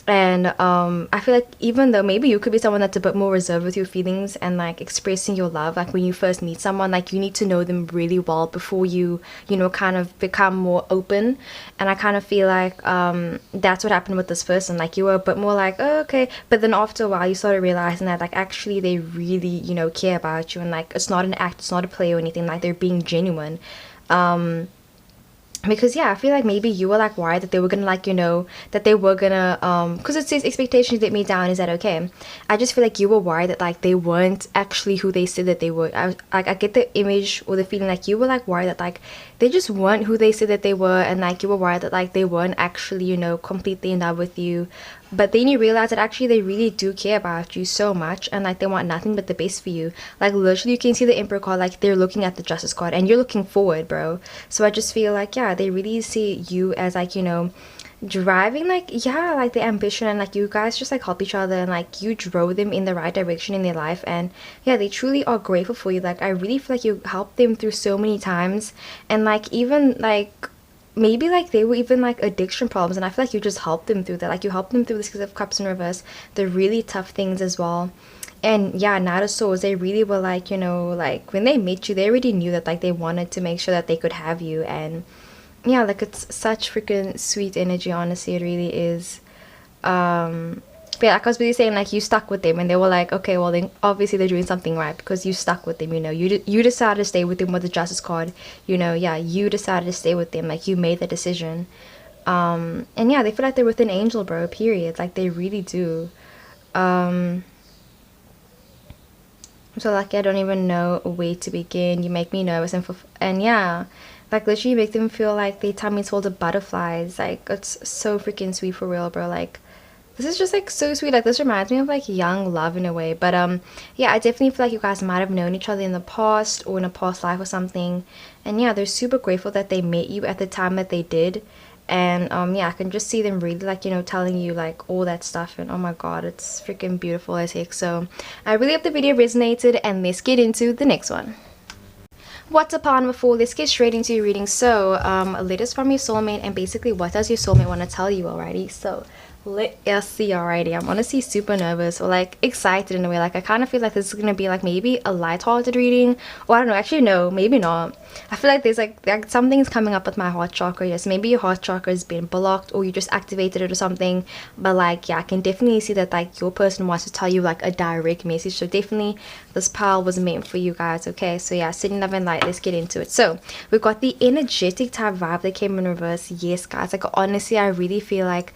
And I feel like even though maybe you could be someone that's a bit more reserved with your feelings and like expressing your love, like when you first meet someone, like you need to know them really well before you know, kind of become more open. And I kind of feel like that's what happened with this person. Like you were a bit more like, oh, okay, but then after a while you started realizing that like actually they really, you know, care about you, and like it's not an act, it's not a play or anything, like they're being genuine. Because yeah, I feel like maybe you were like worried that they were gonna, like, you know, that they were gonna because it says expectations let me down, is that okay? I just feel like you were worried that like they weren't actually who they said that they were. I get the image or the feeling like you were like worried that like they just weren't who they said that they were, and like you were worried that like they weren't actually, you know, completely in love with you. But then you realize that actually they really do care about you so much, and like they want nothing but the best for you. Like literally you can see the Emperor card, like they're looking at the Justice card and you're looking forward, bro. So I just feel like, yeah, they really see you as like, you know, driving, like, yeah, like the ambition, and like you guys just like help each other, and like you drove them in the right direction in their life. And yeah, they truly are grateful for you. Like I really feel like you helped them through so many times, and like even like maybe like they were even like addiction problems, and I feel like you just helped them through that. Like you helped them through the Six of Cups in reverse, the really tough things as well. And yeah, Knight of Swords, they really were like, you know, like when they met you, they already knew that like they wanted to make sure that they could have you. And yeah, like it's such freaking sweet energy, honestly, it really is. But yeah, like I was really saying, like you stuck with them, and they were like, okay, well then obviously they're doing something right, because you stuck with them, you know, you decided to stay with them with the Justice card, you know. Yeah, you decided to stay with them, like you made the decision. And yeah, they feel like they're with an angel, bro, period. Like they really do. I'm so lucky, I don't even know where to begin. You make me nervous, and yeah, like literally you make them feel like their tummy's full of butterflies. Like it's so freaking sweet, for real, bro. Like this is just like so sweet. Like this reminds me of like young love in a way. But yeah, I definitely feel like you guys might have known each other in the past or in a past life or something. And yeah, they're super grateful that they met you at the time that they did. And yeah, I can just see them really, like, you know, telling you like all that stuff, and oh my god, it's freaking beautiful as heck. So I really hope the video resonated, and let's get into the next one. What's up, on before let's get straight into your reading. So letters from your soulmate, and basically what does your soulmate want to tell you already. So let us see. Alrighty, I'm honestly super nervous, or like excited in a way. Like I kind of feel like this is gonna be like maybe a light-hearted reading, or I don't know, actually no, maybe not. I feel like there's like something's coming up with my heart chakra. Yes, maybe your heart chakra has been blocked, or you just activated it or something. But like yeah, I can definitely see that like your person wants to tell you like a direct message. So definitely this pile was meant for you guys. Okay, so yeah, sitting love and light, let's get into it. So we've got the energetic type vibe that came in reverse. Yes guys, like honestly I really feel like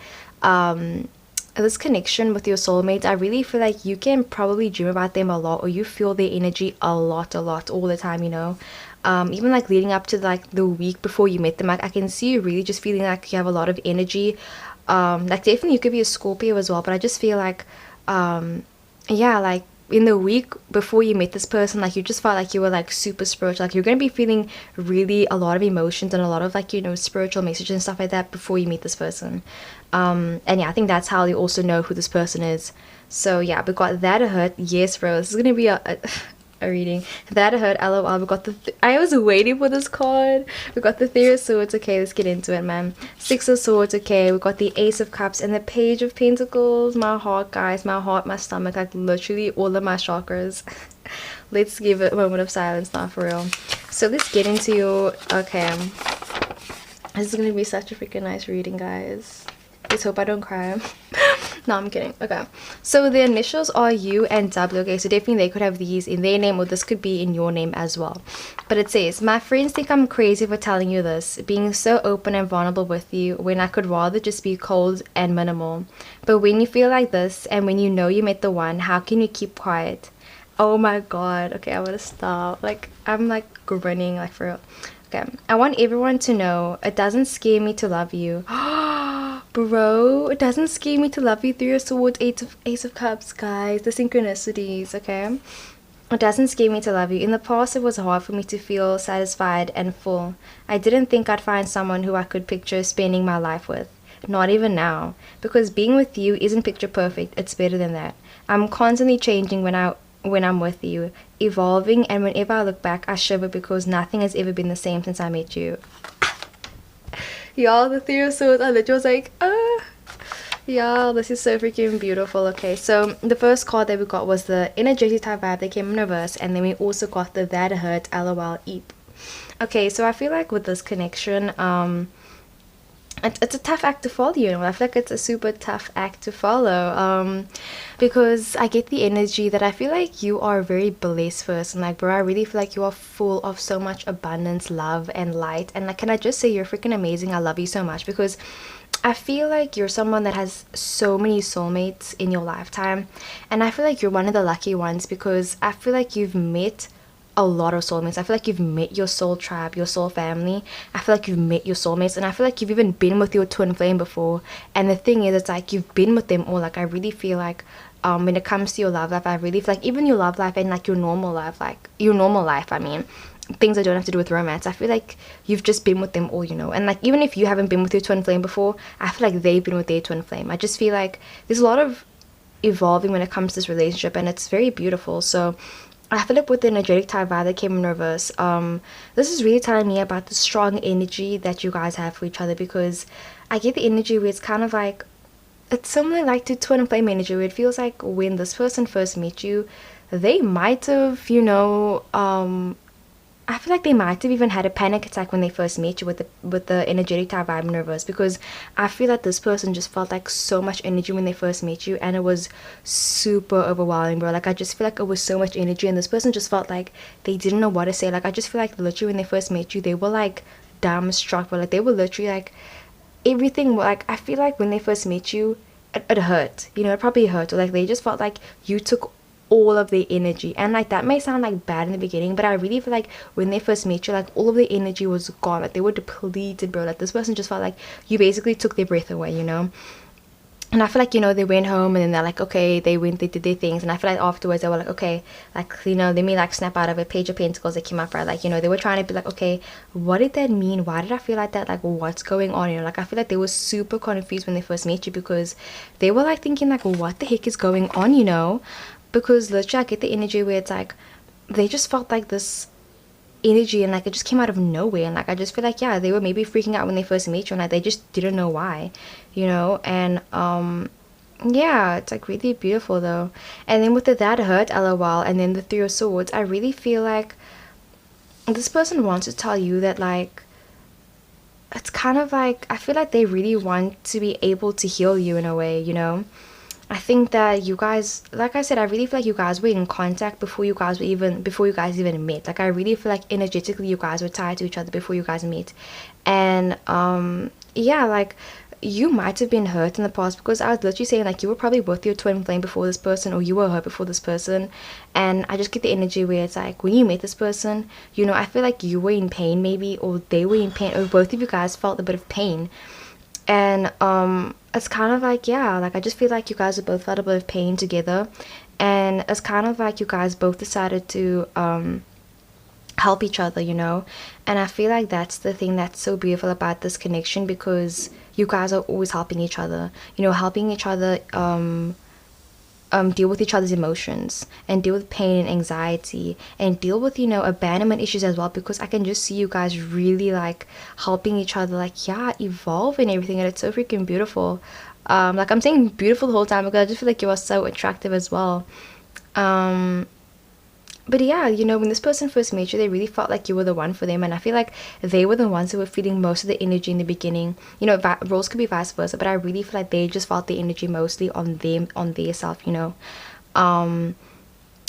this connection with your soulmate, I really feel like you can probably dream about them a lot, or you feel their energy a lot all the time, you know. Even like leading up to like the week before you met them, like I can see you really just feeling like you have a lot of energy. Like definitely you could be a Scorpio as well, but I just feel like yeah, like in the week before you met this person, like you just felt like you were like super spiritual. Like you're gonna be feeling really a lot of emotions and a lot of like, you know, spiritual messages and stuff like that before you meet this person. And yeah, I think that's how you also know who this person is. So yeah, we got that hurt. Yes bro, this is gonna be a reading. That hurt, lol. We got the I was waiting for this card. We got the Three of Swords. Okay, let's get into it, man. Six of Swords. Okay, we got the Ace of Cups and the Page of Pentacles. My heart, guys, my heart, my stomach, like literally all of my chakras. Let's give it a moment of silence now, for real. So let's get into your, okay, this is gonna be such a freaking nice reading, guys. Let's hope I don't cry. No, I'm kidding. Okay, so the initials are U and W. Okay, so definitely they could have these in their name, or this could be in your name as well. But it says, my friends think I'm crazy for telling you this, being so open and vulnerable with you, when I could rather just be cold and minimal. But when you feel like this, and when you know you met the one, how can you keep quiet? Oh my god. Okay, I'm gonna stop. Like I'm like grinning, like for real. Okay, I want everyone to know it doesn't scare me to love you. Bro, it doesn't scare me to love you. Three of Swords, Ace of Cups, guys. The synchronicities, okay? It doesn't scare me to love you. In the past, it was hard for me to feel satisfied and full. I didn't think I'd find someone who I could picture spending my life with. Not even now. Because being with you isn't picture perfect. It's better than that. I'm constantly changing when I'm with you, evolving, and whenever I look back, I shiver because nothing has ever been the same since I met you. Y'all, the Three of Swords, I literally was like, Yeah, this is so freaking beautiful. Okay, so the first card that we got was the energetic type vibe that came in reverse, and then we also got the that hurt lol eep. Okay, so I feel like with this connection, it's a tough act to follow, you know. I feel like it's a super tough act to follow, because I get the energy that I feel like you are a very blessed person. Like, bro, I really feel like you are full of so much abundance, love, and light. And like, can I just say you're freaking amazing? I love you so much because I feel like you're someone that has so many soulmates in your lifetime, and I feel like you're one of the lucky ones because I feel like you've met a lot of soulmates. I feel like you've met your soul tribe, your soul family. I feel like you've met your soulmates, and I feel like you've even been with your twin flame before. And the thing is, it's like you've been with them all. Like, I really feel like when it comes to your love life, I really feel like even your love life and like your normal life, like your normal life, I mean, things that don't have to do with romance, I feel like you've just been with them all, you know. And like, even if you haven't been with your twin flame before, I feel like they've been with their twin flame. I just feel like there's a lot of evolving when it comes to this relationship, and it's very beautiful. So I feel like with the energetic type vibe that came in reverse, this is really telling me about the strong energy that you guys have for each other, because I get the energy where it's kind of like, it's similar like to twin flame energy, where it feels like when this person first met you, they might have, you know, I feel like they might have even had a panic attack when they first met you with the energetic type vibe in reverse, because I feel like this person just felt like so much energy when they first met you, and it was super overwhelming, bro. Like, I just feel like it was so much energy, and this person just felt like they didn't know what to say. Like, I just feel like literally when they first met you, they were like dumbstruck, but like they were literally like everything. Like, I feel like when they first met you, it hurt, you know. It probably hurt, or like they just felt like you took all of their energy. And like, that may sound like bad in the beginning, but I really feel like when they first met you, like all of their energy was gone. Like, they were depleted, bro. Like, this person just felt like you basically took their breath away, you know. And I feel like, you know, they went home and then they're like, okay, they did their things. And I feel like afterwards they were like, okay, like, you know, they may like snap out of a page of pentacles that came up, right? Like, you know, they were trying to be like, okay, what did that mean? Why did I feel like that? Like, what's going on? You know, like, I feel like they were super confused when they first met you, because they were like thinking like, what the heck is going on, you know? Because literally I get the energy where it's like they just felt like this energy, and like it just came out of nowhere. And like, I just feel like, yeah, they were maybe freaking out when they first met you, and like they just didn't know why, you know. And yeah, it's like really beautiful though. And then with the that hurt lol, and then the 3 of swords, I really feel like this person wants to tell you that, like, it's kind of like, I feel like they really want to be able to heal you in a way, you know. I think that you guys, like I said, I really feel like you guys were in contact before you guys even met. Like, I really feel like energetically you guys were tied to each other before you guys met. And yeah, like, you might have been hurt in the past, because I was literally saying like you were probably with your twin flame before this person, or you were hurt before this person. And I just get the energy where it's like when you met this person, you know, I feel like you were in pain maybe, or they were in pain, or both of you guys felt a bit of pain. And it's kind of like, yeah, like, I just feel like you guys have both felt a bit of pain together, and it's kind of like you guys both decided to help each other, you know. And I feel like that's the thing that's so beautiful about this connection, because you guys are always helping each other, you know, helping each other deal with each other's emotions, and deal with pain and anxiety, and deal with, you know, abandonment issues as well, because I can just see you guys really like helping each other, like, yeah, evolve and everything. And it's so freaking beautiful. Like, I'm saying beautiful the whole time because I just feel like you are so attractive as well. But yeah, you know, when this person first met you, they really felt like you were the one for them, and I feel like they were the ones who were feeling most of the energy in the beginning. You know, roles could be vice versa, but I really feel like they just felt the energy mostly on them, on their self, you know. And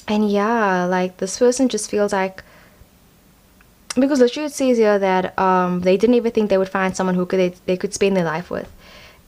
yeah, like, this person just feels like, because literally it says here that they didn't even think they would find someone who they could spend their life with.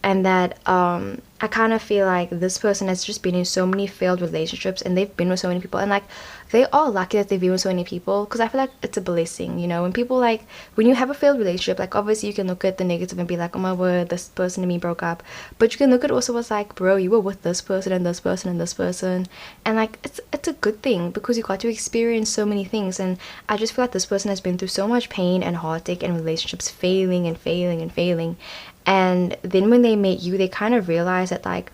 And that I kind of feel like this person has just been in so many failed relationships, and they've been with so many people, and like, they are lucky that they've been with so many people, because I feel like it's a blessing, you know. When people, like, when you have a failed relationship, like, obviously you can look at the negative and be like, oh my word, this person and me broke up, but you can look at also as like, bro, you were with this person and this person and this person, and like, it's a good thing, because you got to experience so many things. And I just feel like this person has been through so much pain and heartache and relationships failing and failing and failing. And then when they met you, they kind of realized that, like,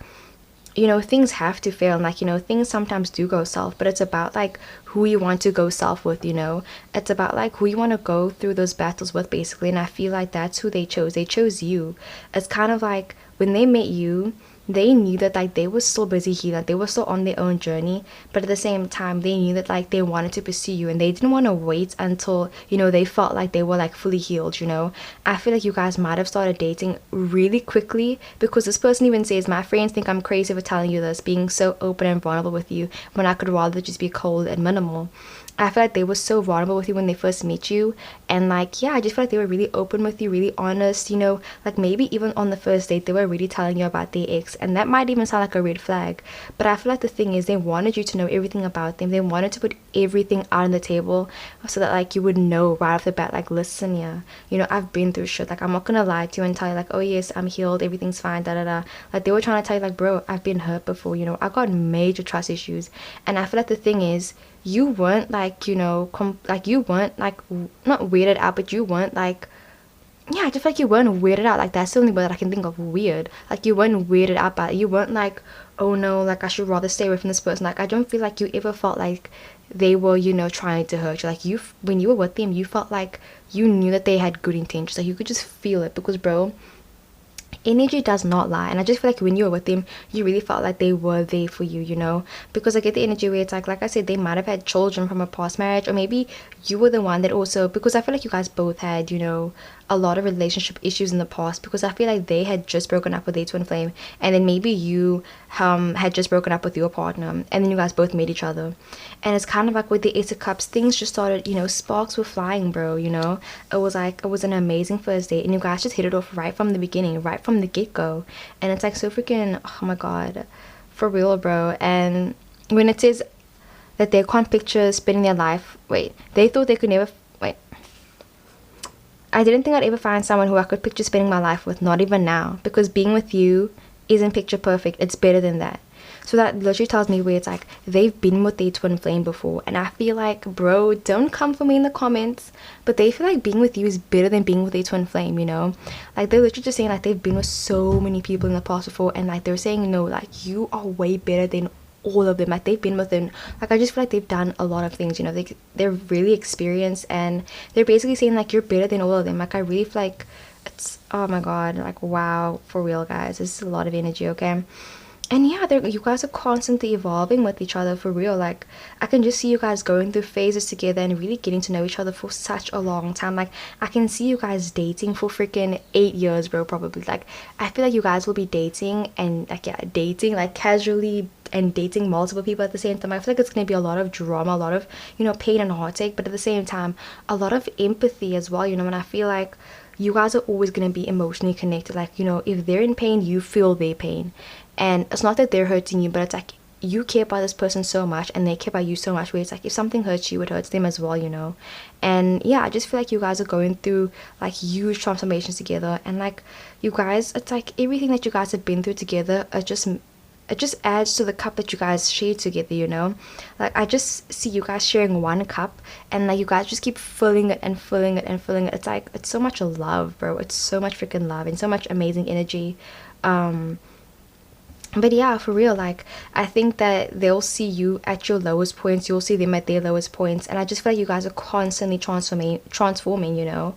you know, things have to fail, and like, you know, things sometimes do go south, but it's about like who you want to go south with, you know. It's about like who you want to go through those battles with, basically. And I feel like that's who they chose. They chose you. It's kind of like when they met you, they knew that like they were still busy healing, they were still on their own journey, but at the same time they knew that like they wanted to pursue you, and they didn't want to wait until, you know, they felt like they were like fully healed, you know. I feel like you guys might have started dating really quickly, because this person even says, my friends think I'm crazy for telling you this, being so open and vulnerable with you when I could rather just be cold and minimal. I feel like they were so vulnerable with you when they first met you, and like, yeah, I just feel like they were really open with you, really honest, you know, like maybe even on the first date they were really telling you about their ex, and that might even sound like a red flag, but I feel like the thing is they wanted you to know everything about them. They wanted to put everything out on the table so that like you would know right off the bat, like, listen, yeah, you know, I've been through shit, like I'm not gonna lie to you and tell you like, oh yes, I'm healed, everything's fine, da da da. Like they were trying to tell you like, bro, I've been hurt before, you know, I got major trust issues. And I feel like the thing is, you weren't like, you know, like you weren't like, not weirded out, but you weren't like, yeah, I just feel like you weren't weirded out. Like that's the only word that I can think of, weird. Like you weren't weirded out by it. You weren't like, oh no, like I should rather stay away from this person. Like I don't feel like you ever felt like they were, you know, trying to hurt you. Like you, when you were with them, you felt like you knew that they had good intentions. Like you could just feel it, because bro, energy does not lie. And I just feel like when you were with them, you really felt like they were there for you, you know, because I get the energy where it's like I said, they might have had children from a past marriage, or maybe you were the one that also, because I feel like you guys both had, you know, a lot of relationship issues in the past, because I feel like they had just broken up with their twin flame, and then maybe you had just broken up with your partner, and then you guys both met each other. And it's kind of like with the Ace of Cups, things just started, you know, sparks were flying, bro, you know. It was like, it was an amazing first date, and you guys just hit it off right from the beginning, right from the get-go. And it's like so freaking, oh my god, for real, bro. And when it says that they can't picture spending their life, wait, they thought they could never, wait, I didn't think I'd ever find someone who I could picture spending my life with, not even now, because being with you isn't picture perfect, it's better than that. So that literally tells me where it's like they've been with their twin flame before, and I feel like, bro, don't come for me in the comments, but they feel like being with you is better than being with their twin flame, you know. Like they're literally just saying like they've been with so many people in the past before, and like they're saying, no, like you are way better than all of them. Like they've been with them, like I just feel like they've done a lot of things, you know. They're really experienced, and they're basically saying like you're better than all of them. Like I really feel like it's, oh my god, like wow, for real guys, this is a lot of energy, okay. And yeah, you guys are constantly evolving with each other, for real. Like I can just see you guys going through phases together and really getting to know each other for such a long time. Like I can see you guys dating for freaking 8 years, bro, probably. Like I feel like you guys will be dating and like, yeah, dating like casually and dating multiple people at the same time. I feel like it's gonna be a lot of drama, a lot of, you know, pain and heartache, but at the same time a lot of empathy as well, you know. And I feel like you guys are always going to be emotionally connected. Like, you know, if they're in pain, you feel their pain. And it's not that they're hurting you, but it's like you care about this person so much and they care about you so much, where it's like if something hurts you, it hurts them as well, you know. And yeah, I just feel like you guys are going through like huge transformations together, and like you guys, it's like everything that you guys have been through together, it just adds to the cup that you guys share together, you know. Like I just see you guys sharing one cup, and like you guys just keep filling it and filling it and filling it. It's like, it's so much love, bro. It's so much freaking love and so much amazing energy. But yeah, for real, like I think that they'll see you at your lowest points, you'll see them at their lowest points, and I just feel like you guys are constantly transforming, you know.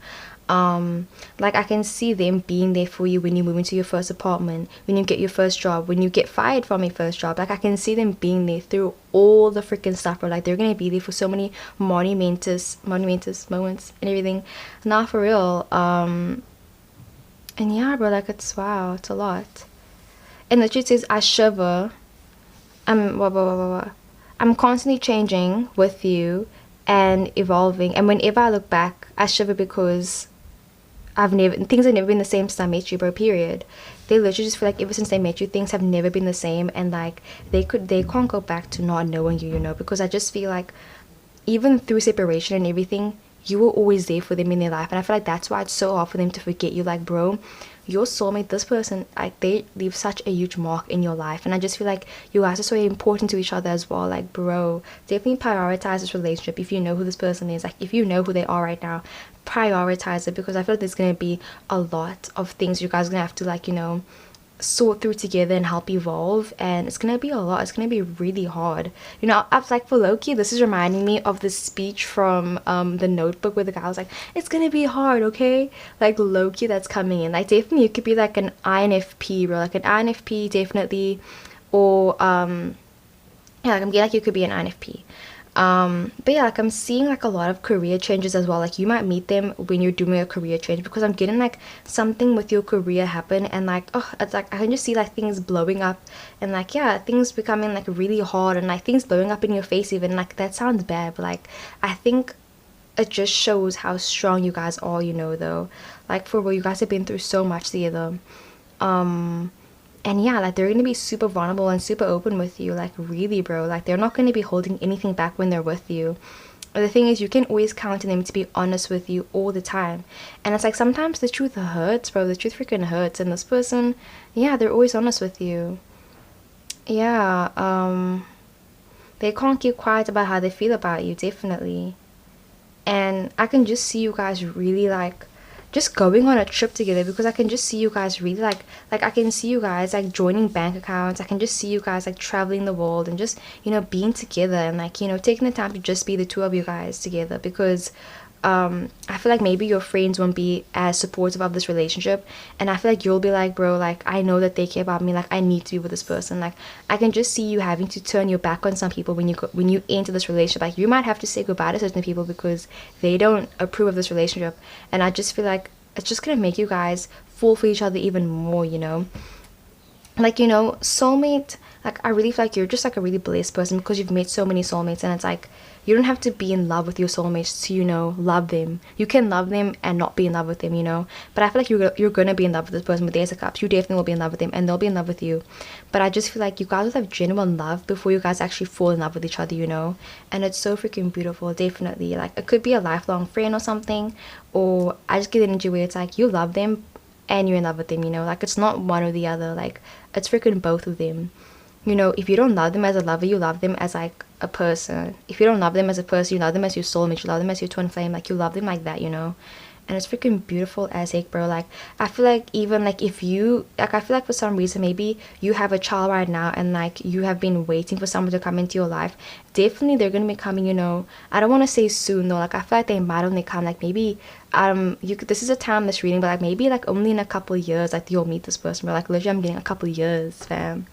Like I can see them being there for you when you move into your first apartment, when you get your first job, when you get fired from your first job. Like I can see them being there through all the freaking stuff, bro. Like they're gonna be there for so many monumentous moments and everything. Nah, for real. And yeah, bro, like it's, wow, it's a lot. And the truth is, I shiver. I'm constantly changing with you and evolving, and whenever I look back I shiver, because things have never been the same since I met you, bro, period. They literally just feel like ever since they met you, things have never been the same, and like they can't go back to not knowing you, you know. Because I just feel like even through separation and everything, you were always there for them in their life, and I feel like that's why it's so hard for them to forget you. Like, bro, your soulmate, this person, like they leave such a huge mark in your life, and I just feel like you guys are so important to each other as well. Like, bro, definitely prioritize this relationship. If you know who this person is, like if you know who they are right now, prioritize it, because I feel like there's gonna be a lot of things you guys are gonna have to, like, you know, sort through together and help evolve, and it's gonna be a lot. It's gonna be really hard, you know. I was like, for Loki, this is reminding me of the speech from the Notebook, where the guy was like, it's gonna be hard, okay? Like Loki, that's coming in. Like definitely you could be like an INFP, bro, like an INFP definitely, or yeah, like I'm getting like you could be an INFP. But yeah, like I'm seeing like a lot of career changes as well. Like you might meet them when you're doing a career change, because I'm getting like something with your career happen, and like, oh, it's like I can just see like things blowing up, and like, yeah, things becoming like really hard, and like things blowing up in your face even. Like that sounds bad, but like I think it just shows how strong you guys are, you know, though. Like for real, you guys have been through so much together. And yeah, like they're gonna be super vulnerable and super open with you, like really, bro. Like they're not gonna be holding anything back when they're with you. The thing is, you can always count on them to be honest with you all the time. And it's like sometimes the truth hurts, bro. The truth freaking hurts. And this person, yeah, they're always honest with you. Yeah, they can't keep quiet about how they feel about you, definitely. And I can just see you guys really like just going on a trip together, because I can just see you guys really like I can see you guys like joining bank accounts. I can just see you guys like traveling the world and just, you know, being together, and like, you know, taking the time to just be the two of you guys together, because I feel like maybe your friends won't be as supportive of this relationship, and I feel like you'll be like, bro, like I know that they care about me, like I need to be with this person. Like I can just see you having to turn your back on some people when you enter this relationship. Like you might have to say goodbye to certain people because they don't approve of this relationship, and I just feel like it's just gonna make you guys fall for each other even more, you know. Like, you know, soulmate, like I really feel like you're just like a really blessed person, because you've met so many soulmates, and it's like you don't have to be in love with your soulmates to, you know, love them. You can love them and not be in love with them, you know. But I feel like you're gonna be in love with this person with the Ace of Cups. You definitely will be in love with them, and they'll be in love with you. But I just feel like you guys will have genuine love before you guys actually fall in love with each other, you know. And it's so freaking beautiful. Definitely, like it could be a lifelong friend or something, or I just get the energy where it's like you love them and you're in love with them, you know. Like it's not one or the other, like it's freaking both of them. You know, if you don't love them as a lover, you love them as like a person. If you don't love them as a person, you love them as your soulmate, you love them as your twin flame, like you love them like that, you know. And it's freaking beautiful as heck, bro. Like I feel like even like if you like, I feel like for some reason maybe you have a child right now, and like you have been waiting for someone to come into your life, definitely they're gonna be coming, you know. I don't want to say soon though, like I feel like they might only come like maybe you could, this is a time that's reading, but like maybe like only in a couple of years like you'll meet this person, bro. Like literally I'm getting a couple of years, fam.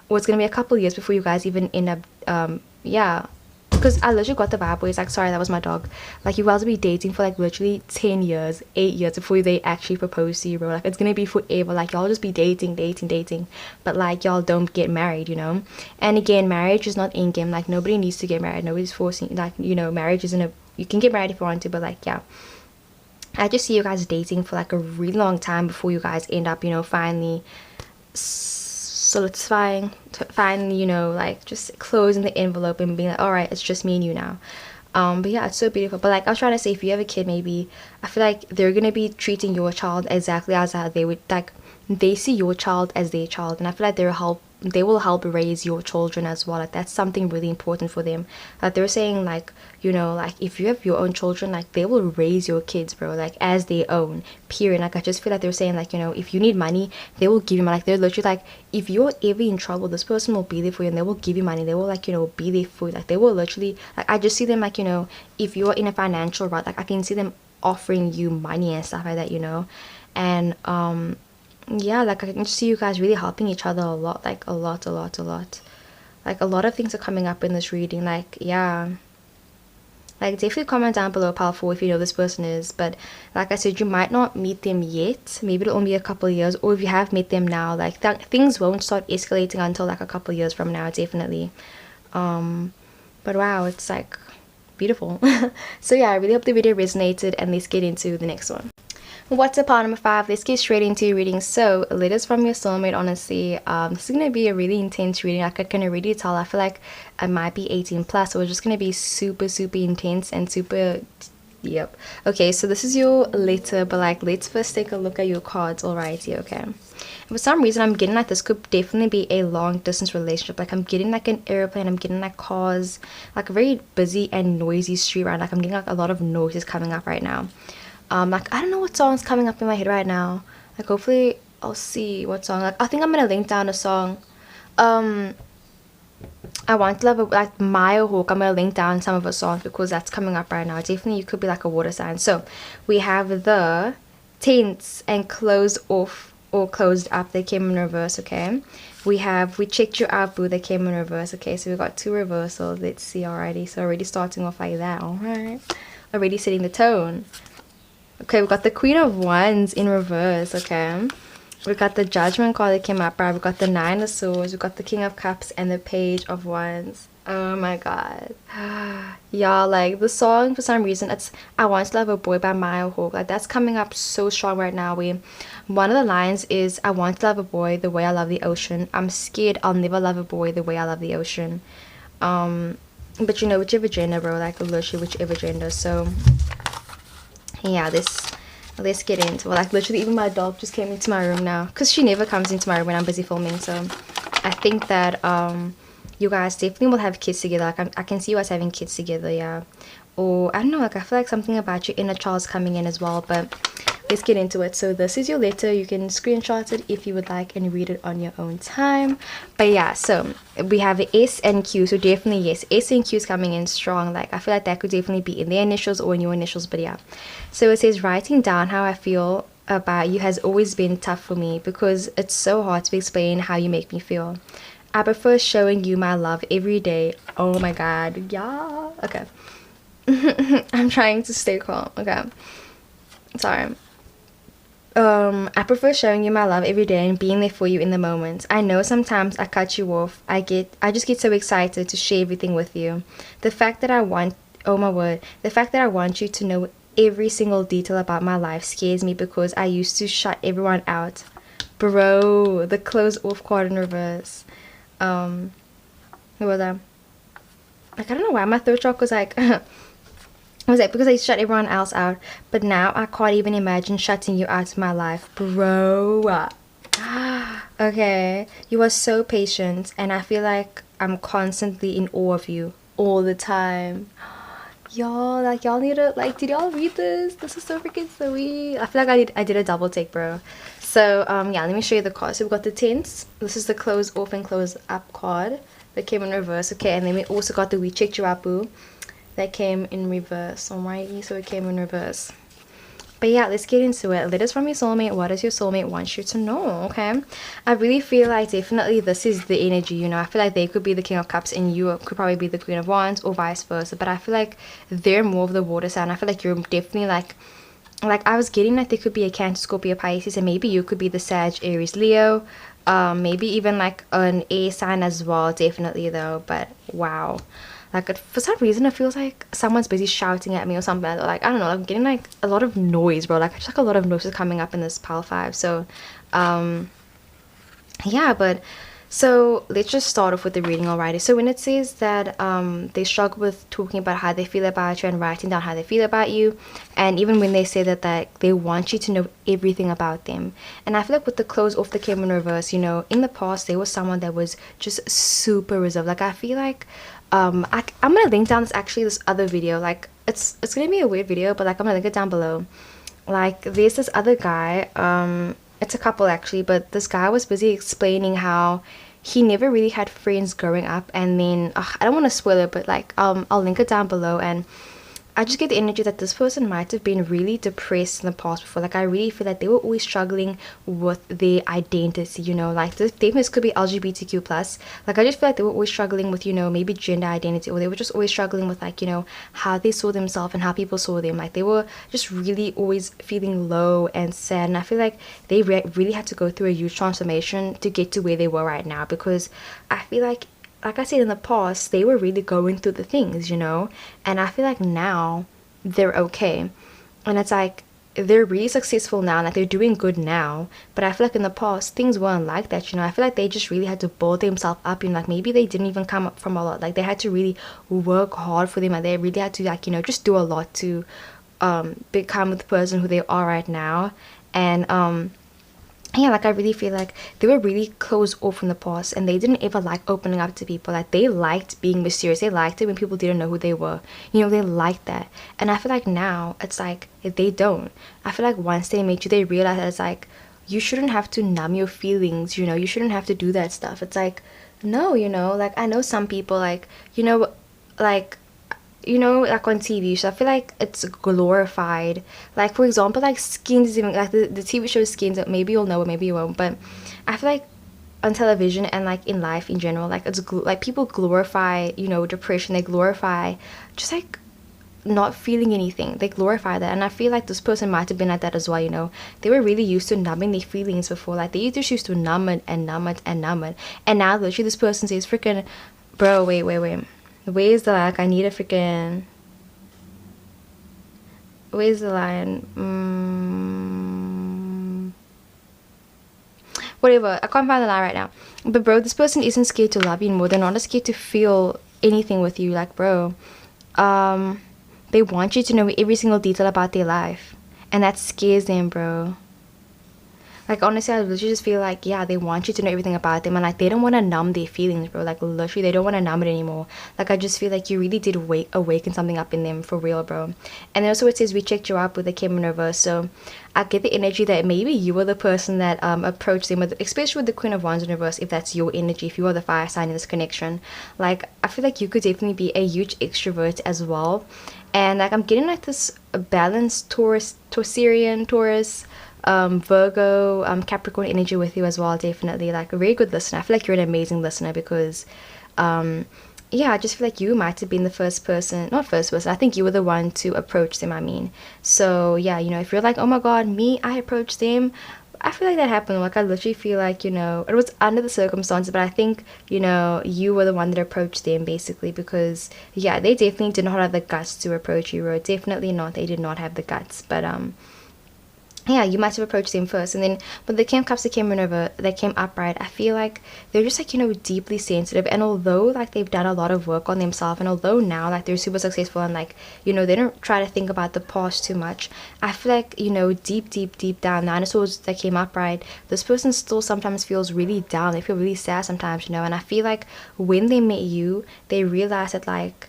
Or it's gonna be a couple of years before you guys even end up yeah, because I literally got the vibe where it's like, sorry, that was my dog. Like you guys will be dating for like literally 10 years, 8 years before they actually propose to you, bro. Like it's gonna be forever. Like y'all just be dating, but like y'all don't get married, you know. And again, marriage is not in game. Like nobody needs to get married. Nobody's forcing, like, you know, marriage isn't a, you can get married if you want to, but like, yeah, I just see you guys dating for like a really long time before you guys end up, you know, finally solidifying, finally, you know, like just closing the envelope and being like, all right, it's just me and you now. But yeah, it's so beautiful. But like I was trying to say, if you have a kid, maybe I feel like they're gonna be treating your child exactly as how they would, like they see your child as their child, and I feel like they will help raise your children as well. Like that's something really important for them. Like they're saying, like, you know, like if you have your own children, like they will raise your kids, bro, like as their own, period. Like I just feel like they're saying, like, you know, if you need money, they will give you money. Like they're literally like, if you're ever in trouble, this person will be there for you, and they will give you money. They will, like, you know, be there for you. Like they will literally, like I just see them, like, you know, if you're in a financial rut, like I can see them offering you money and stuff like that, you know. And yeah, like I can just see you guys really helping each other a lot, like a lot. Like a lot of things are coming up in this reading. Like, yeah, like definitely comment down below, powerful, if you know this person is. But like I said, you might not meet them yet. Maybe it'll only be a couple of years, or if you have met them now, like things won't start escalating until like a couple of years from now, definitely. But wow, it's like beautiful. So yeah, I really hope the video resonated, and let's get into the next one. What's up, part number 5? Let's get straight into your reading. So letters from your soulmate. Honestly, this is gonna be a really intense reading. I can already tell. I feel like I might be 18 plus, so it's just gonna be super intense and super, yep. Okay, so this is your letter, but like let's first take a look at your cards. Alrighty, okay. For some reason I'm getting like this could definitely be a long distance relationship. Like I'm getting like an airplane, I'm getting like cars, like a very busy and noisy street, right? Like I'm getting like a lot of noises coming up right now. Like I don't know what song's coming up in my head right now. Like hopefully I'll see what song. Like, I think I'm gonna link down a song. I want to love it, like Maya Hawk. I'm gonna link down some of her songs because that's coming up right now. Definitely, you could be like a water sign. So we have the tense and closed off or closed up. They came in reverse. Okay. We checked you out, boo. They came in reverse. Okay. So we got 2 reversals. Let's see already. So already starting off like that. All right. Already setting the tone. Okay. We got the Queen of Wands in reverse. Okay. We got the Judgment card that came up, right? We got the 9 of Swords, we got the King of Cups, and the Page of Wands. Oh my god. Y'all, like, the song, for some reason, it's I Want to Love a Boy by Maya Hawk. Like, that's coming up so strong right now. One of the lines is, I want to love a boy the way I love the ocean. I'm scared I'll never love a boy the way I love the ocean. But you know, whichever gender, bro, like, literally whichever gender. So, yeah, let's get into it. Like, literally, even my dog just came into my room now, because she never comes into my room when I'm busy filming. So I think that you guys definitely will have kids together. Like, I can see you guys having kids together, yeah. Or I don't know, like, I feel like something about your inner child's coming in as well. But let's get into it. So this is your letter. You can screenshot it if you would like and read it on your own time. But yeah, so we have S and Q. So definitely, yes, S and Q is coming in strong. Like, I feel like that could definitely be in their initials or in your initials. But yeah, so it says, writing down how I feel about you has always been tough for me because it's so hard to explain how you make me feel. I prefer showing you my love every day. Oh my god, yeah. Okay. I'm trying to stay calm. Okay. Sorry. I prefer showing you my love every day and being there for you in the moment. I know sometimes I cut you off. I just get so excited to share everything with you. The fact that I want, oh my word, the fact that I want you to know every single detail about my life scares me because I used to shut everyone out. Bro, the close off card in reverse. What was that? Like, I don't know why my throat chakra was like I was like, because I shut everyone else out, but now I can't even imagine shutting you out of my life, bro. Okay, you are so patient, and I feel like I'm constantly in awe of you all the time. Y'all, like, y'all need to, like, did y'all read this? This is so freaking sweet. I feel like I did a double take, bro. So, yeah, let me show you the cards. So we've got the tense. This is the close off and close up card that came in reverse. Okay, and then we also got the we checked you out, boo. That came in reverse. Alrighty, so it came in reverse. But yeah, let's get into it. Letters from your soulmate. What does your soulmate want you to know? Okay, I really feel like definitely this is the energy, you know. I feel like they could be the King of Cups and you could probably be the Queen of Wands, or vice versa. But I feel like they're more of the water sign. I feel like you're definitely like I was getting that they could be a Cancer, Scorpio, Pisces, and maybe you could be the Sag, Aries, Leo. Maybe even like an air sign as well. Definitely though. But wow. Like, for some reason, it feels like someone's busy shouting at me or something. Or like, I don't know, I'm getting like a lot of noise, bro. Like, just like a lot of noises coming up in this pile 5. So, yeah, but so let's just start off with the reading already. So when it says that they struggle with talking about how they feel about you and writing down how they feel about you, and even when they say that they want you to know everything about them. And I feel like with the close off the came in reverse, you know, in the past there was someone that was just super reserved. Like, I feel like I'm gonna link down this other video. Like, it's gonna be a weird video, but like I'm gonna link it down below. Like, there's this other guy, it's a couple actually, but this guy was busy explaining how he never really had friends growing up, and then I don't want to spoil it, but like I'll link it down below. And I just get the energy that this person might have been really depressed in the past before. Like, I really feel like they were always struggling with their identity, you know, like this could be LGBTQ plus. Like, I just feel like they were always struggling with, you know, maybe gender identity, or they were just always struggling with, like, you know, how they saw themselves and how people saw them. Like, they were just really always feeling low and sad, and I feel like they really had to go through a huge transformation to get to where they were right now, because I feel like I said in the past, they were really going through the things, you know, and I feel like now they're okay, and it's like they're really successful now, like they're doing good now. But I feel like in the past things weren't like that, you know. I feel like they just really had to build themselves up, and like maybe they didn't even come up from a lot. Like, they had to really work hard for them, and they really had to, like, you know, just do a lot to become the person who they are right now. And yeah, like, I really feel like they were really closed off from the past, and they didn't ever like opening up to people. Like, they liked being mysterious. They liked it when people didn't know who they were, you know. They liked that. And I feel like now it's like they don't. I feel like once they meet you, they realize that it's like you shouldn't have to numb your feelings, you know, you shouldn't have to do that stuff. It's like, no, you know, like I know some people, like, like like on TV, so I feel like it's glorified. Like for example, like Skins is even like the TV show Skins, maybe you'll know it, maybe you won't, but I feel like on television and like in life in general, like it's like people glorify, you know, depression. They glorify just like not feeling anything. They glorify that, and I feel like this person might have been like that as well, you know. They were really used to numbing their feelings before. Like they just used to numb it and numb it and numb it, and now literally this person says freaking, bro, wait, where's the, like, I need a freaking, where's the line, whatever, I can't find the line right now. But bro, this person isn't scared to love you anymore. They're not scared to feel anything with you. Like bro, they want you to know every single detail about their life, and that scares them, bro. Like honestly, I literally just feel like, yeah, they want you to know everything about them, and like they don't want to numb their feelings, bro. Like literally they don't want to numb it anymore. Like I just feel like you really did awaken something up in them for real, bro. And then also it says we checked you up with the came in reverse, so I get the energy that maybe you were the person that approached them with, especially with the Queen of Wands in reverse, if that's your energy, if you are the fire sign in this connection. Like I feel like you could definitely be a huge extrovert as well, and like I'm getting like this balanced Taurus, Virgo, Capricorn energy with you as well. Definitely like a very good listener. I feel like you're an amazing listener because yeah, I just feel like you might have been the first person, not first person, I think you were the one to approach them, I mean. So yeah, you know, if you're like, oh my god, me, I approached them, I feel like that happened. Like I literally feel like, you know, it was under the circumstances, but I think, you know, you were the one that approached them basically, because yeah, they definitely did not have the guts to approach you, or definitely not, they did not have the guts. But yeah, you might have approached them first, and then when the King of Cups that came in over, they came upright, I feel like they're just like, you know, deeply sensitive. And although like they've done a lot of work on themselves, and although now like they're super successful, and like, you know, they don't try to think about the past too much, I feel like, you know, deep down, the Nine of Swords that came upright, this person still sometimes feels really down. They feel really sad sometimes, you know. And I feel like when they met you, they realized that like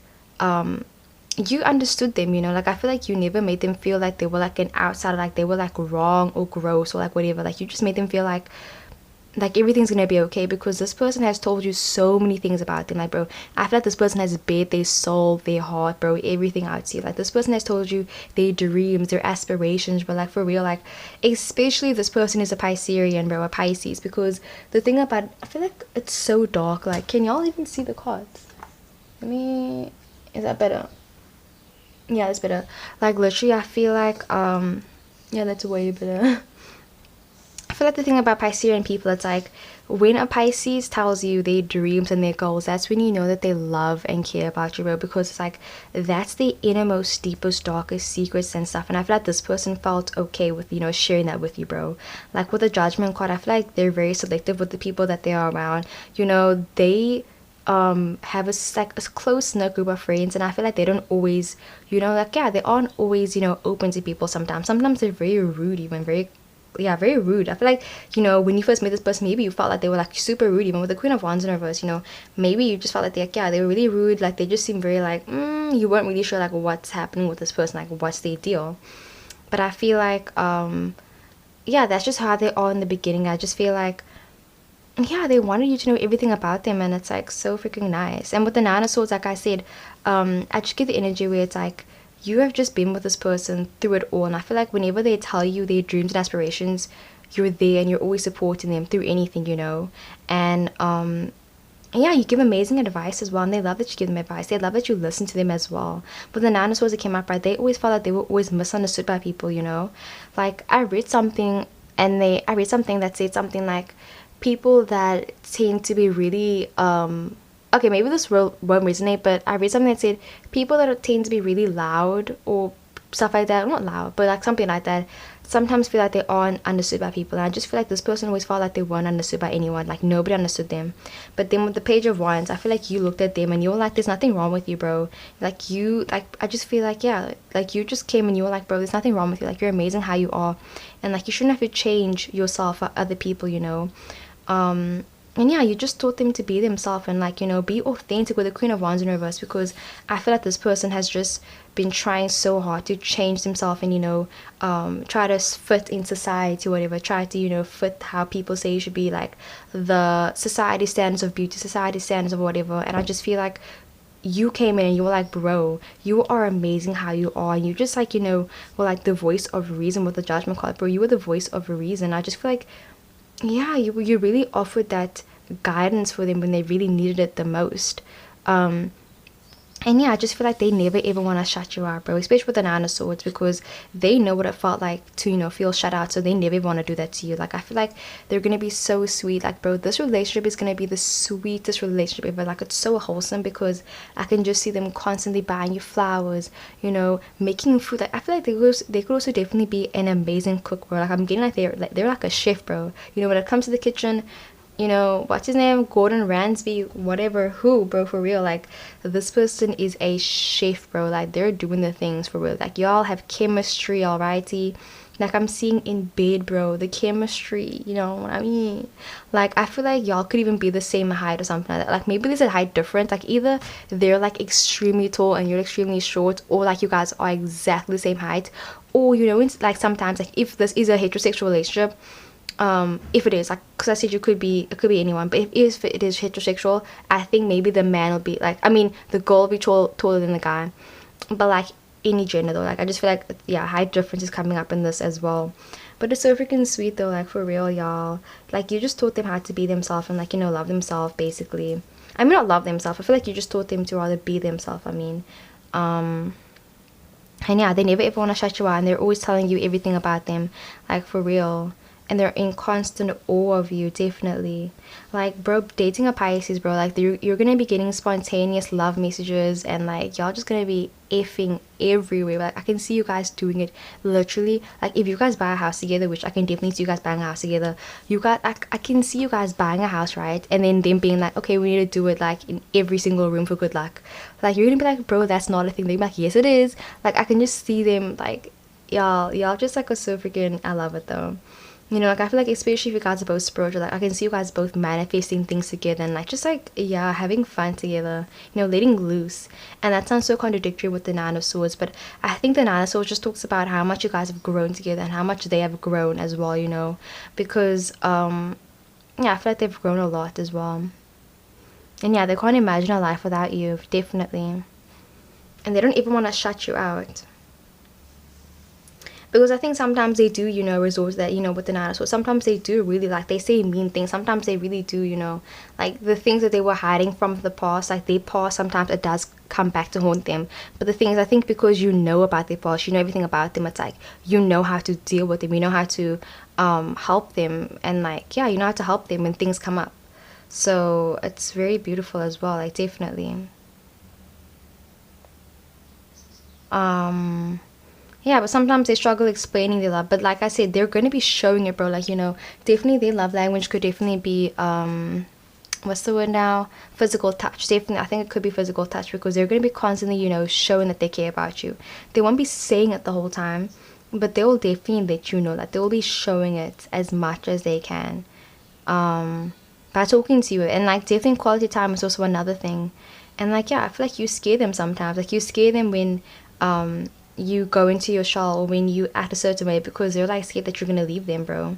you understood them, you know. Like I feel like you never made them feel like they were like an outsider, like they were like wrong or gross or like whatever. Like you just made them feel like everything's gonna be okay, because this person has told you so many things about them. Like bro, I feel like this person has bared their soul, their heart, bro, everything out to you. Like this person has told you their dreams, their aspirations, but like for real, like especially this person is a Piscean, bro, a Pisces, because the thing about, I feel like it's so dark. Like can y'all even see the cards? Let me, is that better? Yeah, that's better. Like literally I feel like yeah, that's way better. I feel like the thing about Piscean people, it's like when a Pisces tells you their dreams and their goals, that's when you know that they love and care about you, bro, because it's like that's the innermost, deepest, darkest secrets and stuff. And I feel like this person felt okay with, you know, sharing that with you, bro. Like with the Judgment card, I feel like they're very selective with the people that they are around. You know, they have like a close knit group of friends, and I feel like they don't always, you know, like yeah, they aren't always, you know, open to people. Sometimes they're very rude, even very, yeah, very rude. I feel like, you know, when you first met this person, maybe you felt like they were like super rude. Even with the Queen of Wands in reverse, you know, maybe you just felt like they were really rude. Like they just seemed very like you weren't really sure like what's happening with this person, like what's their deal. But I feel like yeah, that's just how they are in the beginning. I just feel like, yeah, they wanted you to know everything about them, and it's like so freaking nice. And with the Nine of Swords, like I said, I just get the energy where it's like you have just been with this person through it all, and I feel like whenever they tell you their dreams and aspirations, you're there and you're always supporting them through anything, you know. And yeah, you give amazing advice as well, and they love that you give them advice. They love that you listen to them as well. But the Nine of Swords that came up, right, they always felt like they were always misunderstood by people, you know. Like I read something that said something like people that tend to be really okay, maybe this won't resonate, but I read something that said people that tend to be really loud or stuff like that, not loud, but like something like that, sometimes feel like they aren't understood by people. And I just feel like this person always felt like they weren't understood by anyone, like nobody understood them. But then with the Page of Wands, I feel like you looked at them and you were like, there's nothing wrong with you, bro. Like you, like I just feel like, yeah, like you just came and you were like, bro, there's nothing wrong with you, like you're amazing how you are, and like you shouldn't have to change yourself for other people, you know. and yeah, you just taught them to be themselves and like, you know, be authentic with the Queen of Wands in reverse, because I feel like this person has just been trying so hard to change themselves and, you know, try to fit in society or whatever, try to, you know, fit how people say you should be, like the society standards of beauty, society standards of whatever. And I just feel like you came in and you were like, bro, you are amazing how you are, and you just like, you know, were like the voice of reason with the Judgment card, bro. You were the voice of reason. I just feel like, yeah, you really offered that guidance for them when they really needed it the most. And yeah, I just feel like they never ever want to shut you out, bro, especially with the Nine of Swords, because they know what it felt like to, you know, feel shut out, so they never want to do that to you. Like, I feel like they're gonna be so sweet. Like, bro, this relationship is gonna be the sweetest relationship ever. Like, it's so wholesome, because I can just see them constantly buying you flowers, you know, making food. Like, I feel like they could also definitely be an amazing cook, bro. Like, I'm getting like they're like a chef, bro. You know, when it comes to the kitchen, you know, what's his name, Gordon Ramsay, whatever, who, bro, for real. Like, this person is a chef, bro. Like, they're doing the things for real. Like, y'all have chemistry, alrighty. Like, I'm seeing in bed, bro, the chemistry, you know what I mean? Like, I feel like y'all could even be the same height or something like that. Like, maybe there's a height difference. Like, either they're like extremely tall and you're extremely short, or like you guys are exactly the same height. Or, you know, it's like sometimes, like, if this is a heterosexual relationship, if it is, like, because I said it could be anyone, but if it is heterosexual, I think maybe the man will be like, I mean, the girl will be taller than the guy, but like any gender though, like, I just feel like, yeah, height difference is coming up in this as well. But it's so freaking sweet though, like, for real, y'all. Like, you just taught them how to be themselves and, like, you know, love themselves, basically. I mean, not love themselves, I feel like you just taught them to rather be themselves. I mean, and yeah, they never ever want to shut you out, and they're always telling you everything about them, like, for real. And they're in constant awe of you, definitely. Like, bro, dating a Pisces, bro, like, you're gonna be getting spontaneous love messages, and like, y'all just gonna be effing everywhere. Like, I can see you guys doing it literally. Like, if you guys buy a house together, which I can definitely see you guys buying a house together, I can see you guys buying a house, right? And then them being like, okay, we need to do it like in every single room for good luck. Like, you're gonna be like, bro, that's not a thing. They're like, yes it is. Like, I can just see them, like, y'all just like are so freaking, I love it though. You know, like, I feel like, especially if you guys are both spiritual, like, I can see you guys both manifesting things together and, like, just, like, yeah, having fun together, you know, letting loose. And that sounds so contradictory with the Nine of Swords, but I think the Nine of Swords just talks about how much you guys have grown together and how much they have grown as well, you know, because, yeah, I feel like they've grown a lot as well. And yeah, they can't imagine a life without you, definitely. And they don't even want to shut you out. Because I think sometimes they do, you know, resort to that, you know, with the Nine of Swords. Sometimes they do really, like, they say mean things. Sometimes they really do, you know, like, the things that they were hiding from the past, like, their past, sometimes it does come back to haunt them. But the thing is, I think because you know about their past, you know everything about them, it's like, you know how to deal with them, you know how to help them, and, like, yeah, you know how to help them when things come up. So it's very beautiful as well, like, definitely. Yeah, but sometimes they struggle explaining their love, but like I said, they're going to be showing it, bro. Like, you know, definitely their love language could definitely be what's the word now, physical touch. Definitely, I think it could be physical touch, because they're going to be constantly, you know, showing that they care about you. They won't be saying it the whole time, but they will definitely let you know that. They will be showing it as much as they can by talking to you. And like, definitely quality time is also another thing. And like, yeah, I feel like you scare them sometimes. Like, you scare them when you go into your shell, or when you act a certain way, because they're like scared that you're gonna leave them, bro.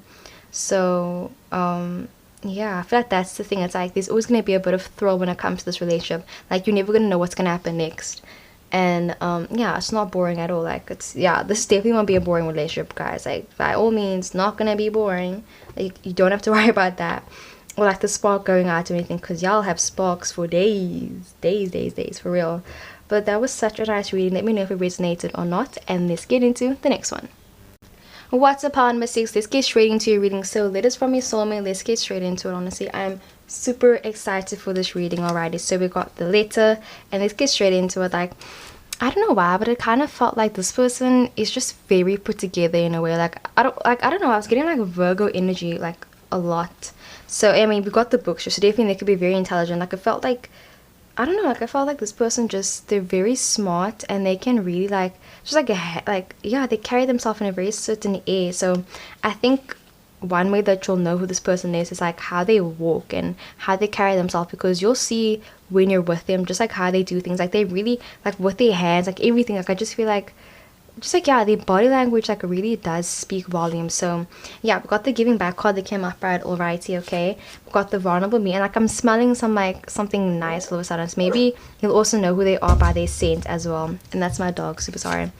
So yeah, I feel like that's the thing. It's like, there's always gonna be a bit of thrill when it comes to this relationship. Like, you're never gonna know what's gonna happen next. And yeah, it's not boring at all. Like, it's, yeah, this definitely won't be a boring relationship, guys. Like, by all means, not gonna be boring. Like, you don't have to worry about that, or like the spark going out or anything, because y'all have sparks for days, for real. But that was such a nice reading. Let me know if it resonated or not, and let's get into the next one. What's up, power number 6? Let's get straight into your reading. So letters from your soulmate. Let's get straight into it. Honestly, I'm super excited for this reading already. So we got the letter, and let's get straight into it. Like, I don't know why, but it kind of felt like this person is just very put together in a way. Like, I don't know, I was getting like Virgo energy like a lot. So I mean, we got the books, so definitely they could be very intelligent. Like, it felt like, I don't know, like, I felt like this person just, they're very smart, and they can really like, just like yeah, they carry themselves in a very certain air. So I think one way that you'll know who this person is like how they walk and how they carry themselves, because you'll see when you're with them just like how they do things, like they really like with their hands, like everything. Like I just feel like just like, yeah, the body language like really does speak volumes. So yeah, we got the giving back card that came up, right? Alrighty, okay. We got the vulnerable me, and like I'm smelling some like something nice all of a sudden. So maybe you'll also know who they are by their scent as well. And that's my dog, super sorry.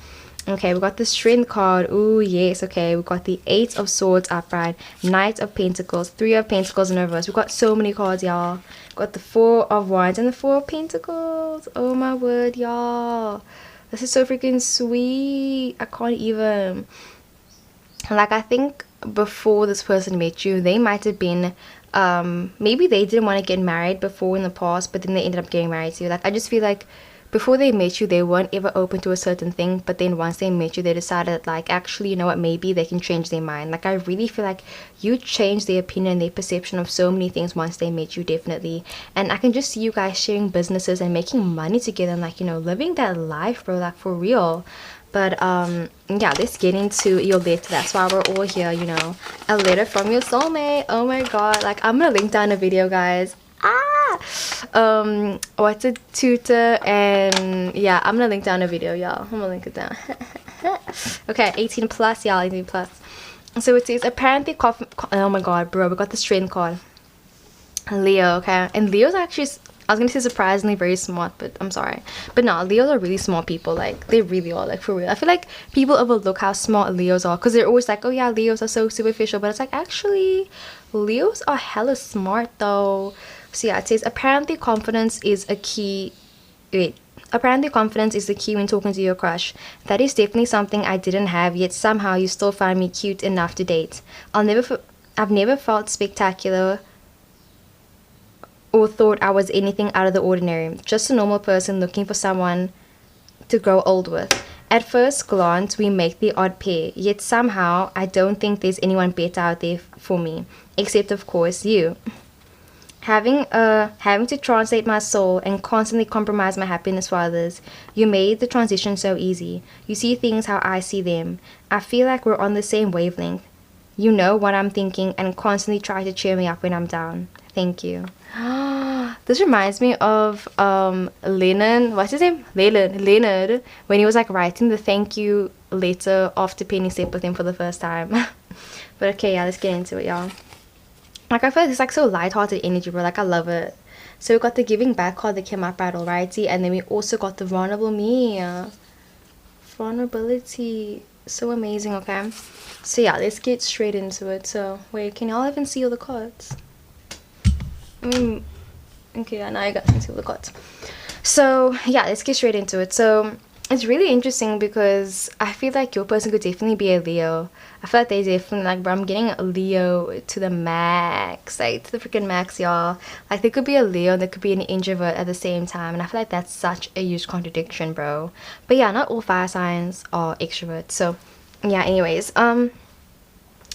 Okay, we got the strength card. Ooh, yes. Okay, we got the 8 of swords upright, Knight of Pentacles, 3 of Pentacles in reverse. We got so many cards, y'all. Got the 4 of Wands and the 4 of Pentacles. Oh my word, y'all. This is so freaking sweet. I can't even. Like, I think before this person met you, they might have been, maybe they didn't want to get married before in the past, but then they ended up getting married to you. Like, I just feel like before they met you, they weren't ever open to a certain thing, but then once they met you, they decided, like, actually, you know what, maybe they can change their mind. Like, I really feel like you changed their opinion, their perception of so many things once they met you, definitely. And I can just see you guys sharing businesses and making money together and, like, you know, living that life, bro, like, for real. But yeah, let's get into your letter. That's why we're all here, you know. A letter from your soulmate. Oh my god, like, I'm gonna link down a video, guys. What's a tutor? And yeah, I'm gonna link down a video, y'all. I'm gonna link it down. Okay, 18 plus, y'all. 18 plus. So it says apparently oh my god, bro, we got the strength card. Leo. Okay, and Leo's actually, I was gonna say surprisingly very smart, but I'm sorry, but no, Leos are really smart people. Like, they really are, like, for real. I feel like people overlook how smart Leos are, because they're always like, oh yeah, Leos are so superficial, but it's like, actually Leos are hella smart though. So yeah, it says apparently confidence is a key. Wait, apparently confidence is the key when talking to your crush. That is definitely something I didn't have, yet somehow you still find me cute enough to date. I've never felt spectacular or thought I was anything out of the ordinary. Just a normal person looking for someone to grow old with. At first glance, we make the odd pair, yet somehow I don't think there's anyone better out there for me, except of course you. Having to translate my soul and constantly compromise my happiness for others, you made the transition so easy. You see things how I see them. I feel like we're on the same wavelength. You know what I'm thinking and constantly try to cheer me up when I'm down. Thank you. This reminds me of Lennon, what's his name? Leonard, when he was like writing the thank you letter after Penny slept with him for the first time. But okay, yeah, let's get into it, y'all. Like, I feel like it's like so light-hearted energy, bro. Like, I love it. So we got the giving back card that came up right, alrighty, and then we also got the vulnerable me. Vulnerability, so amazing. Okay, so yeah, let's get straight into it. So wait, can y'all even see all the cards? Okay, now I got to see all the cards. So yeah, let's get straight into it. So it's really interesting because I feel like your person could definitely be a Leo. I feel like they definitely, like, bro, I'm getting a Leo to the max, like, to the freaking max, y'all. Like, there could be a Leo and there could be an introvert at the same time, and I feel like that's such a huge contradiction, bro. But yeah, not all fire signs are extroverts. So yeah, anyways,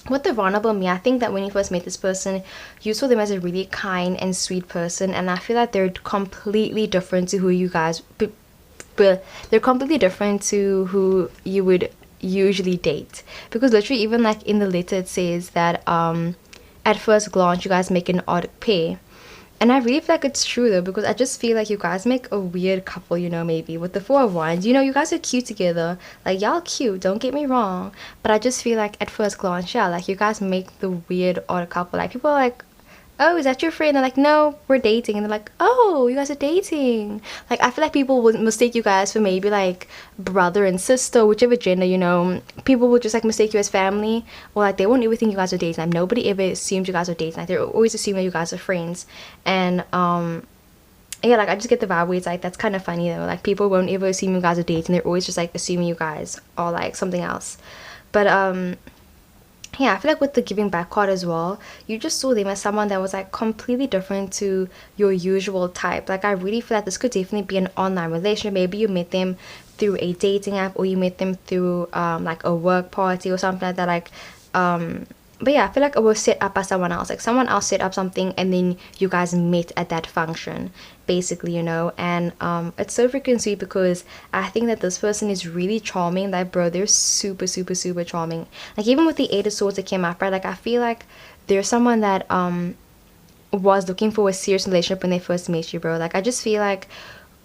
with the vulnerable me, I think that when you first met this person, you saw them as a really kind and sweet person, and I feel like they're completely different to who you guys, but they're completely different to who you would usually date, because literally even like in the letter it says that at first glance you guys make an odd pair, and I really feel like it's true though, because I just feel like you guys make a weird couple, you know. Maybe with the 4 of Wands, you know, you guys are cute together, like, y'all cute, don't get me wrong, but I just feel like at first glance, yeah, like, you guys make the weird odd couple. Like, people are like, oh, is that your friend? They're like, no, we're dating. And they're like, oh, you guys are dating. Like, I feel like people would mistake you guys for maybe like brother and sister, whichever gender, you know. People would just like mistake you as family, or like they won't ever think you guys are dating. Like, nobody ever assumed you guys are dating. Like, they're always assuming you guys are friends. And yeah, like, I just get the vibe where it's like, that's kind of funny though. Like, people won't ever assume you guys are dating. They're always just like assuming you guys are like something else. But yeah, I feel like with the giving back card as well, you just saw them as someone that was like completely different to your usual type. Like, I really feel like this could definitely be an online relationship. Maybe you met them through a dating app, or you met them through like a work party or something like that. Like but yeah, I feel like it was set up by someone else. Like someone else set up something and then you guys met at that function, basically, you know. And it's so freaking sweet because I think that this person is really charming. Like, bro, they're super, super, super charming. Like, even with the Eight of Swords that came up, right? Like, I feel like there's someone that was looking for a serious relationship when they first met you, bro. Like, I just feel like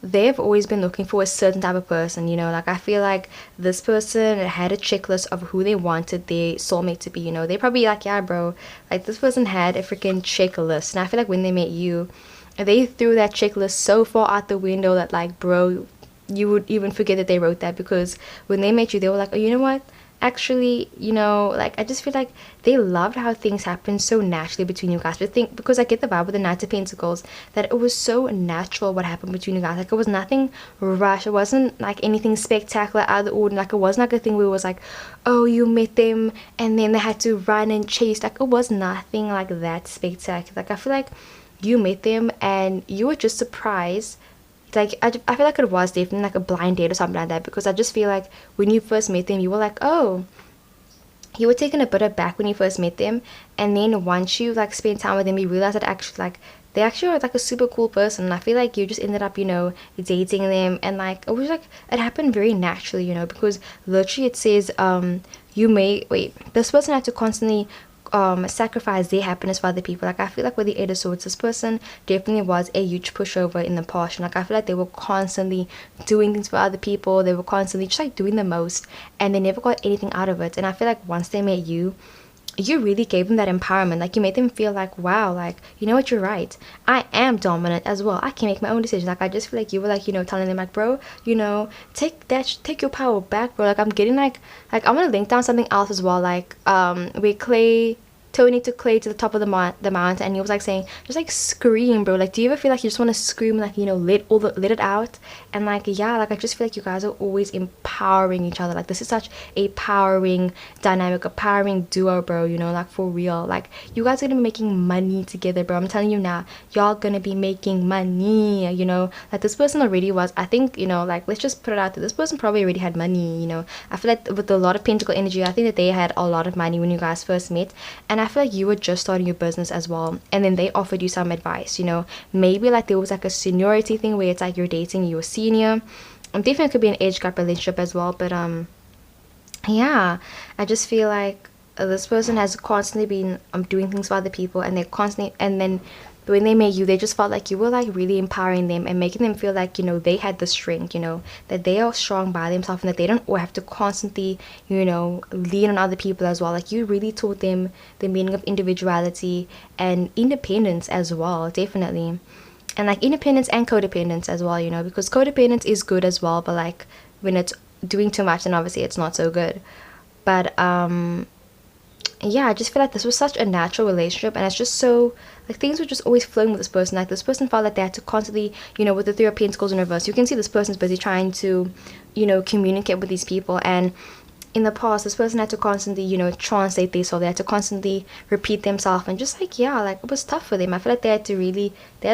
they've always been looking for a certain type of person, you know. Like, I feel like this person had a checklist of who they wanted their soulmate to be, you know. They probably like, yeah, bro, like this person had a freaking checklist. And I feel like when they met you, they threw that checklist so far out the window that, like, bro, you would even forget that they wrote that. Because when they met you, they were like, oh, you know what, actually, you know, like, I just feel like they loved how things happened so naturally between you guys. But I think because I get the vibe with the Knight of Pentacles that it was so natural what happened between you guys. Like, it was nothing rushed. It wasn't like anything spectacular out of the ordinary. Like, it wasn't like a thing where it was like, oh, you met them and then they had to run and chase. Like, it was nothing like that spectacular. Like, I feel like you met them and you were just surprised. Like, I feel like it was definitely like a blind date or something like that, because I just feel like when you first met them, you were like, oh, you were taken a bit aback when you first met them, and then once you like spend time with them, you realize that actually, like, they actually are like a super cool person. And I feel like you just ended up, you know, dating them, and like it was like it happened very naturally, you know, because literally it says you may wait, this person had to constantly sacrifice their happiness for other people. Like, I feel like with the Eight of Swords, this person definitely was a huge pushover in the past. And like, I feel like they were constantly doing things for other people. They were constantly just like doing the most, and they never got anything out of it. And I feel like once they met you, you really gave them that empowerment. Like, you made them feel like, wow, like, you know what, you're right, I am dominant as well, I can make my own decisions. Like, I just feel like you were like, you know, telling them like, bro, you know, take your power back, bro. Like, I'm getting like I'm gonna link down something else as well, like where Tony took Clay to the top of the mountain, and he was like saying, just like scream, bro. Like, do you ever feel like you just want to scream, like, you know, let it out? And like, yeah, like, I just feel like you guys are always empowering each other. Like, this is such a powering dynamic, a powering duo, bro, you know, like, for real. Like, you guys are gonna be making money together, bro. I'm telling you now, y'all gonna be making money, you know. Like, this person already was, I think, you know, like, let's just put it out there, this person probably already had money, you know. I feel like with a lot of pentacle energy, I think that they had a lot of money when you guys first met. And I feel like you were just starting your business as well, and then they offered you some advice, you know. Maybe like there was like a seniority thing where it's like you're dating your senior. Definitely could be an age gap relationship as well, but yeah, I just feel like this person has constantly been doing things for other people, and they're constantly, and then when they met you, they just felt like you were like really empowering them and making them feel like, you know, they had the strength, you know, that they are strong by themselves, and that they don't have to constantly, you know, lean on other people as well. Like, you really taught them the meaning of individuality and independence as well, definitely. And like independence and codependence as well, you know, because codependence is good as well, but like when it's doing too much, then obviously it's not so good. But yeah, I just feel like this was such a natural relationship, and it's just so, like, things were just always flowing with this person. Like, this person felt like they had to constantly, you know, with the Three of Pentacles in reverse, you can see this person's busy trying to, you know, communicate with these people. And in the past, this person had to constantly, you know, translate this, or they had to constantly repeat themselves, and just like, yeah, like, it was tough for them. I feel like they had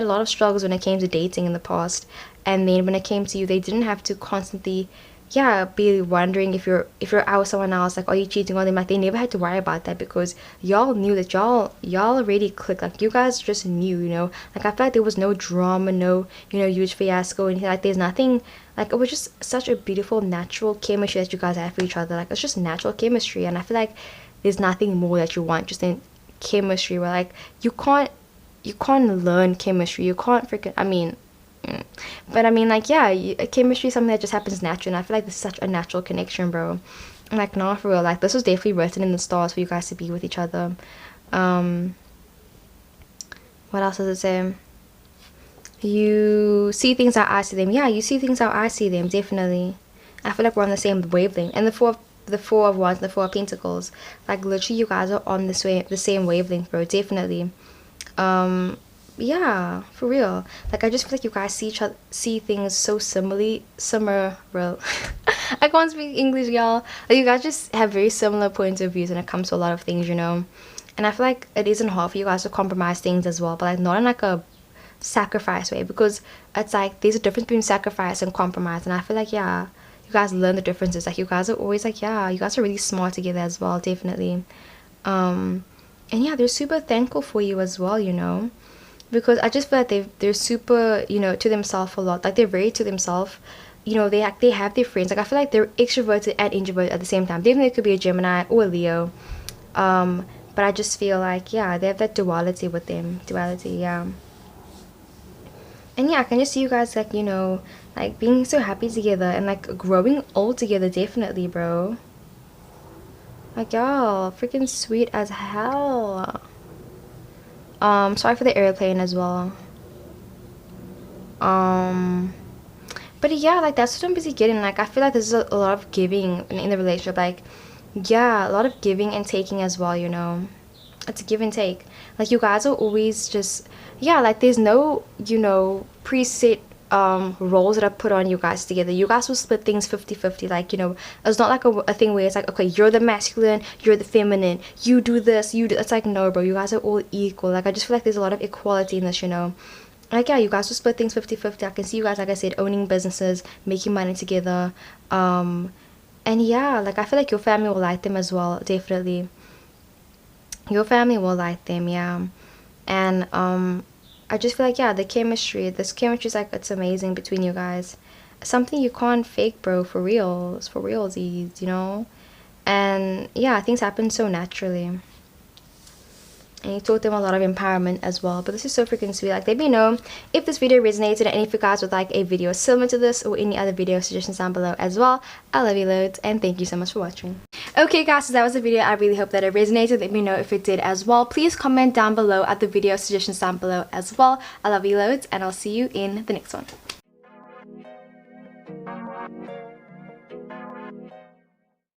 a lot of struggles when it came to dating in the past, and then when it came to you, they didn't have to constantly, yeah, be wondering if you're out with someone else, like, are you cheating on them? Like, they never had to worry about that, because y'all knew that y'all already clicked. Like, you guys just knew, you know. Like, I feel like there was no drama, no, you know, huge fiasco, and like, there's nothing. Like, it was just such a beautiful natural chemistry that you guys have for each other. Like, it's just natural chemistry, and I feel like there's nothing more that you want just in chemistry, where like you can't learn chemistry, you can't freaking, I mean, but I mean, like, yeah, chemistry is something that just happens naturally, and I feel like this is such a natural connection, bro. And like, nah, for real, like, this was definitely written in the stars for you guys to be with each other. What else does it say? You see things how I see them. Yeah, you see things how I see them, definitely. I feel like we're on the same wavelength. And the four of wands, the Four of Pentacles, like, literally you guys are on the same wavelength, bro, definitely. Yeah, for real. Like, I just feel like you guys see things so similar, bro. I can't speak English, y'all. Like, you guys just have very similar points of views when it comes to a lot of things, you know. And I feel like it isn't hard for you guys to compromise things as well, but like, not in like a sacrifice way, because it's like there's a difference between sacrifice and compromise. And I feel like, yeah, you guys learn the differences. Like, you guys are always like, yeah, you guys are really smart together as well, definitely. And yeah, they're super thankful for you as well, you know, because I just feel like they're super, you know, to themselves a lot. Like they're very to themselves. You know, they have their friends. Like I feel like they're extroverted and introverted at the same time. Definitely could be a Gemini or a Leo. But I just feel like, yeah, they have that duality with them. Duality, yeah. And yeah, I can just see you guys, like, you know, like being so happy together and like growing old together, definitely, bro. Like, y'all, freaking sweet as hell. Sorry for the airplane as well. But yeah, like that's what I'm busy getting. Like I feel like there's a lot of giving in the relationship. Like, yeah, a lot of giving and taking as well, you know. It's a give and take. Like you guys are always just, yeah, like there's no, you know, preset roles that are put on you guys together. You guys will split things 50-50. Like, you know, it's not like a thing where it's like, okay, you're the masculine, you're the feminine, you do this, you do. It's like, no, bro, you guys are all equal. Like I just feel like there's a lot of equality in this, you know. Like, yeah, you guys will split things 50-50. I can see you guys, like I said, owning businesses, making money together. And yeah, like I feel like your family will like them as well, definitely. Your family will like them, yeah. And I just feel like, yeah, this chemistry is like, it's amazing between you guys. Something you can't fake, bro, for reals, for realsies, you know. And yeah, things happen so naturally. And you taught them a lot of empowerment as well. But this is so freaking sweet. Like, let me know if this video resonated and if you guys would like a video similar to this or any other video suggestions down below as well. I love you loads and thank you so much for watching. Okay guys, so that was the video. I really hope that it resonated. Let me know if it did as well. Please comment down below at the video suggestions down below as well. I love you loads and I'll see you in the next one.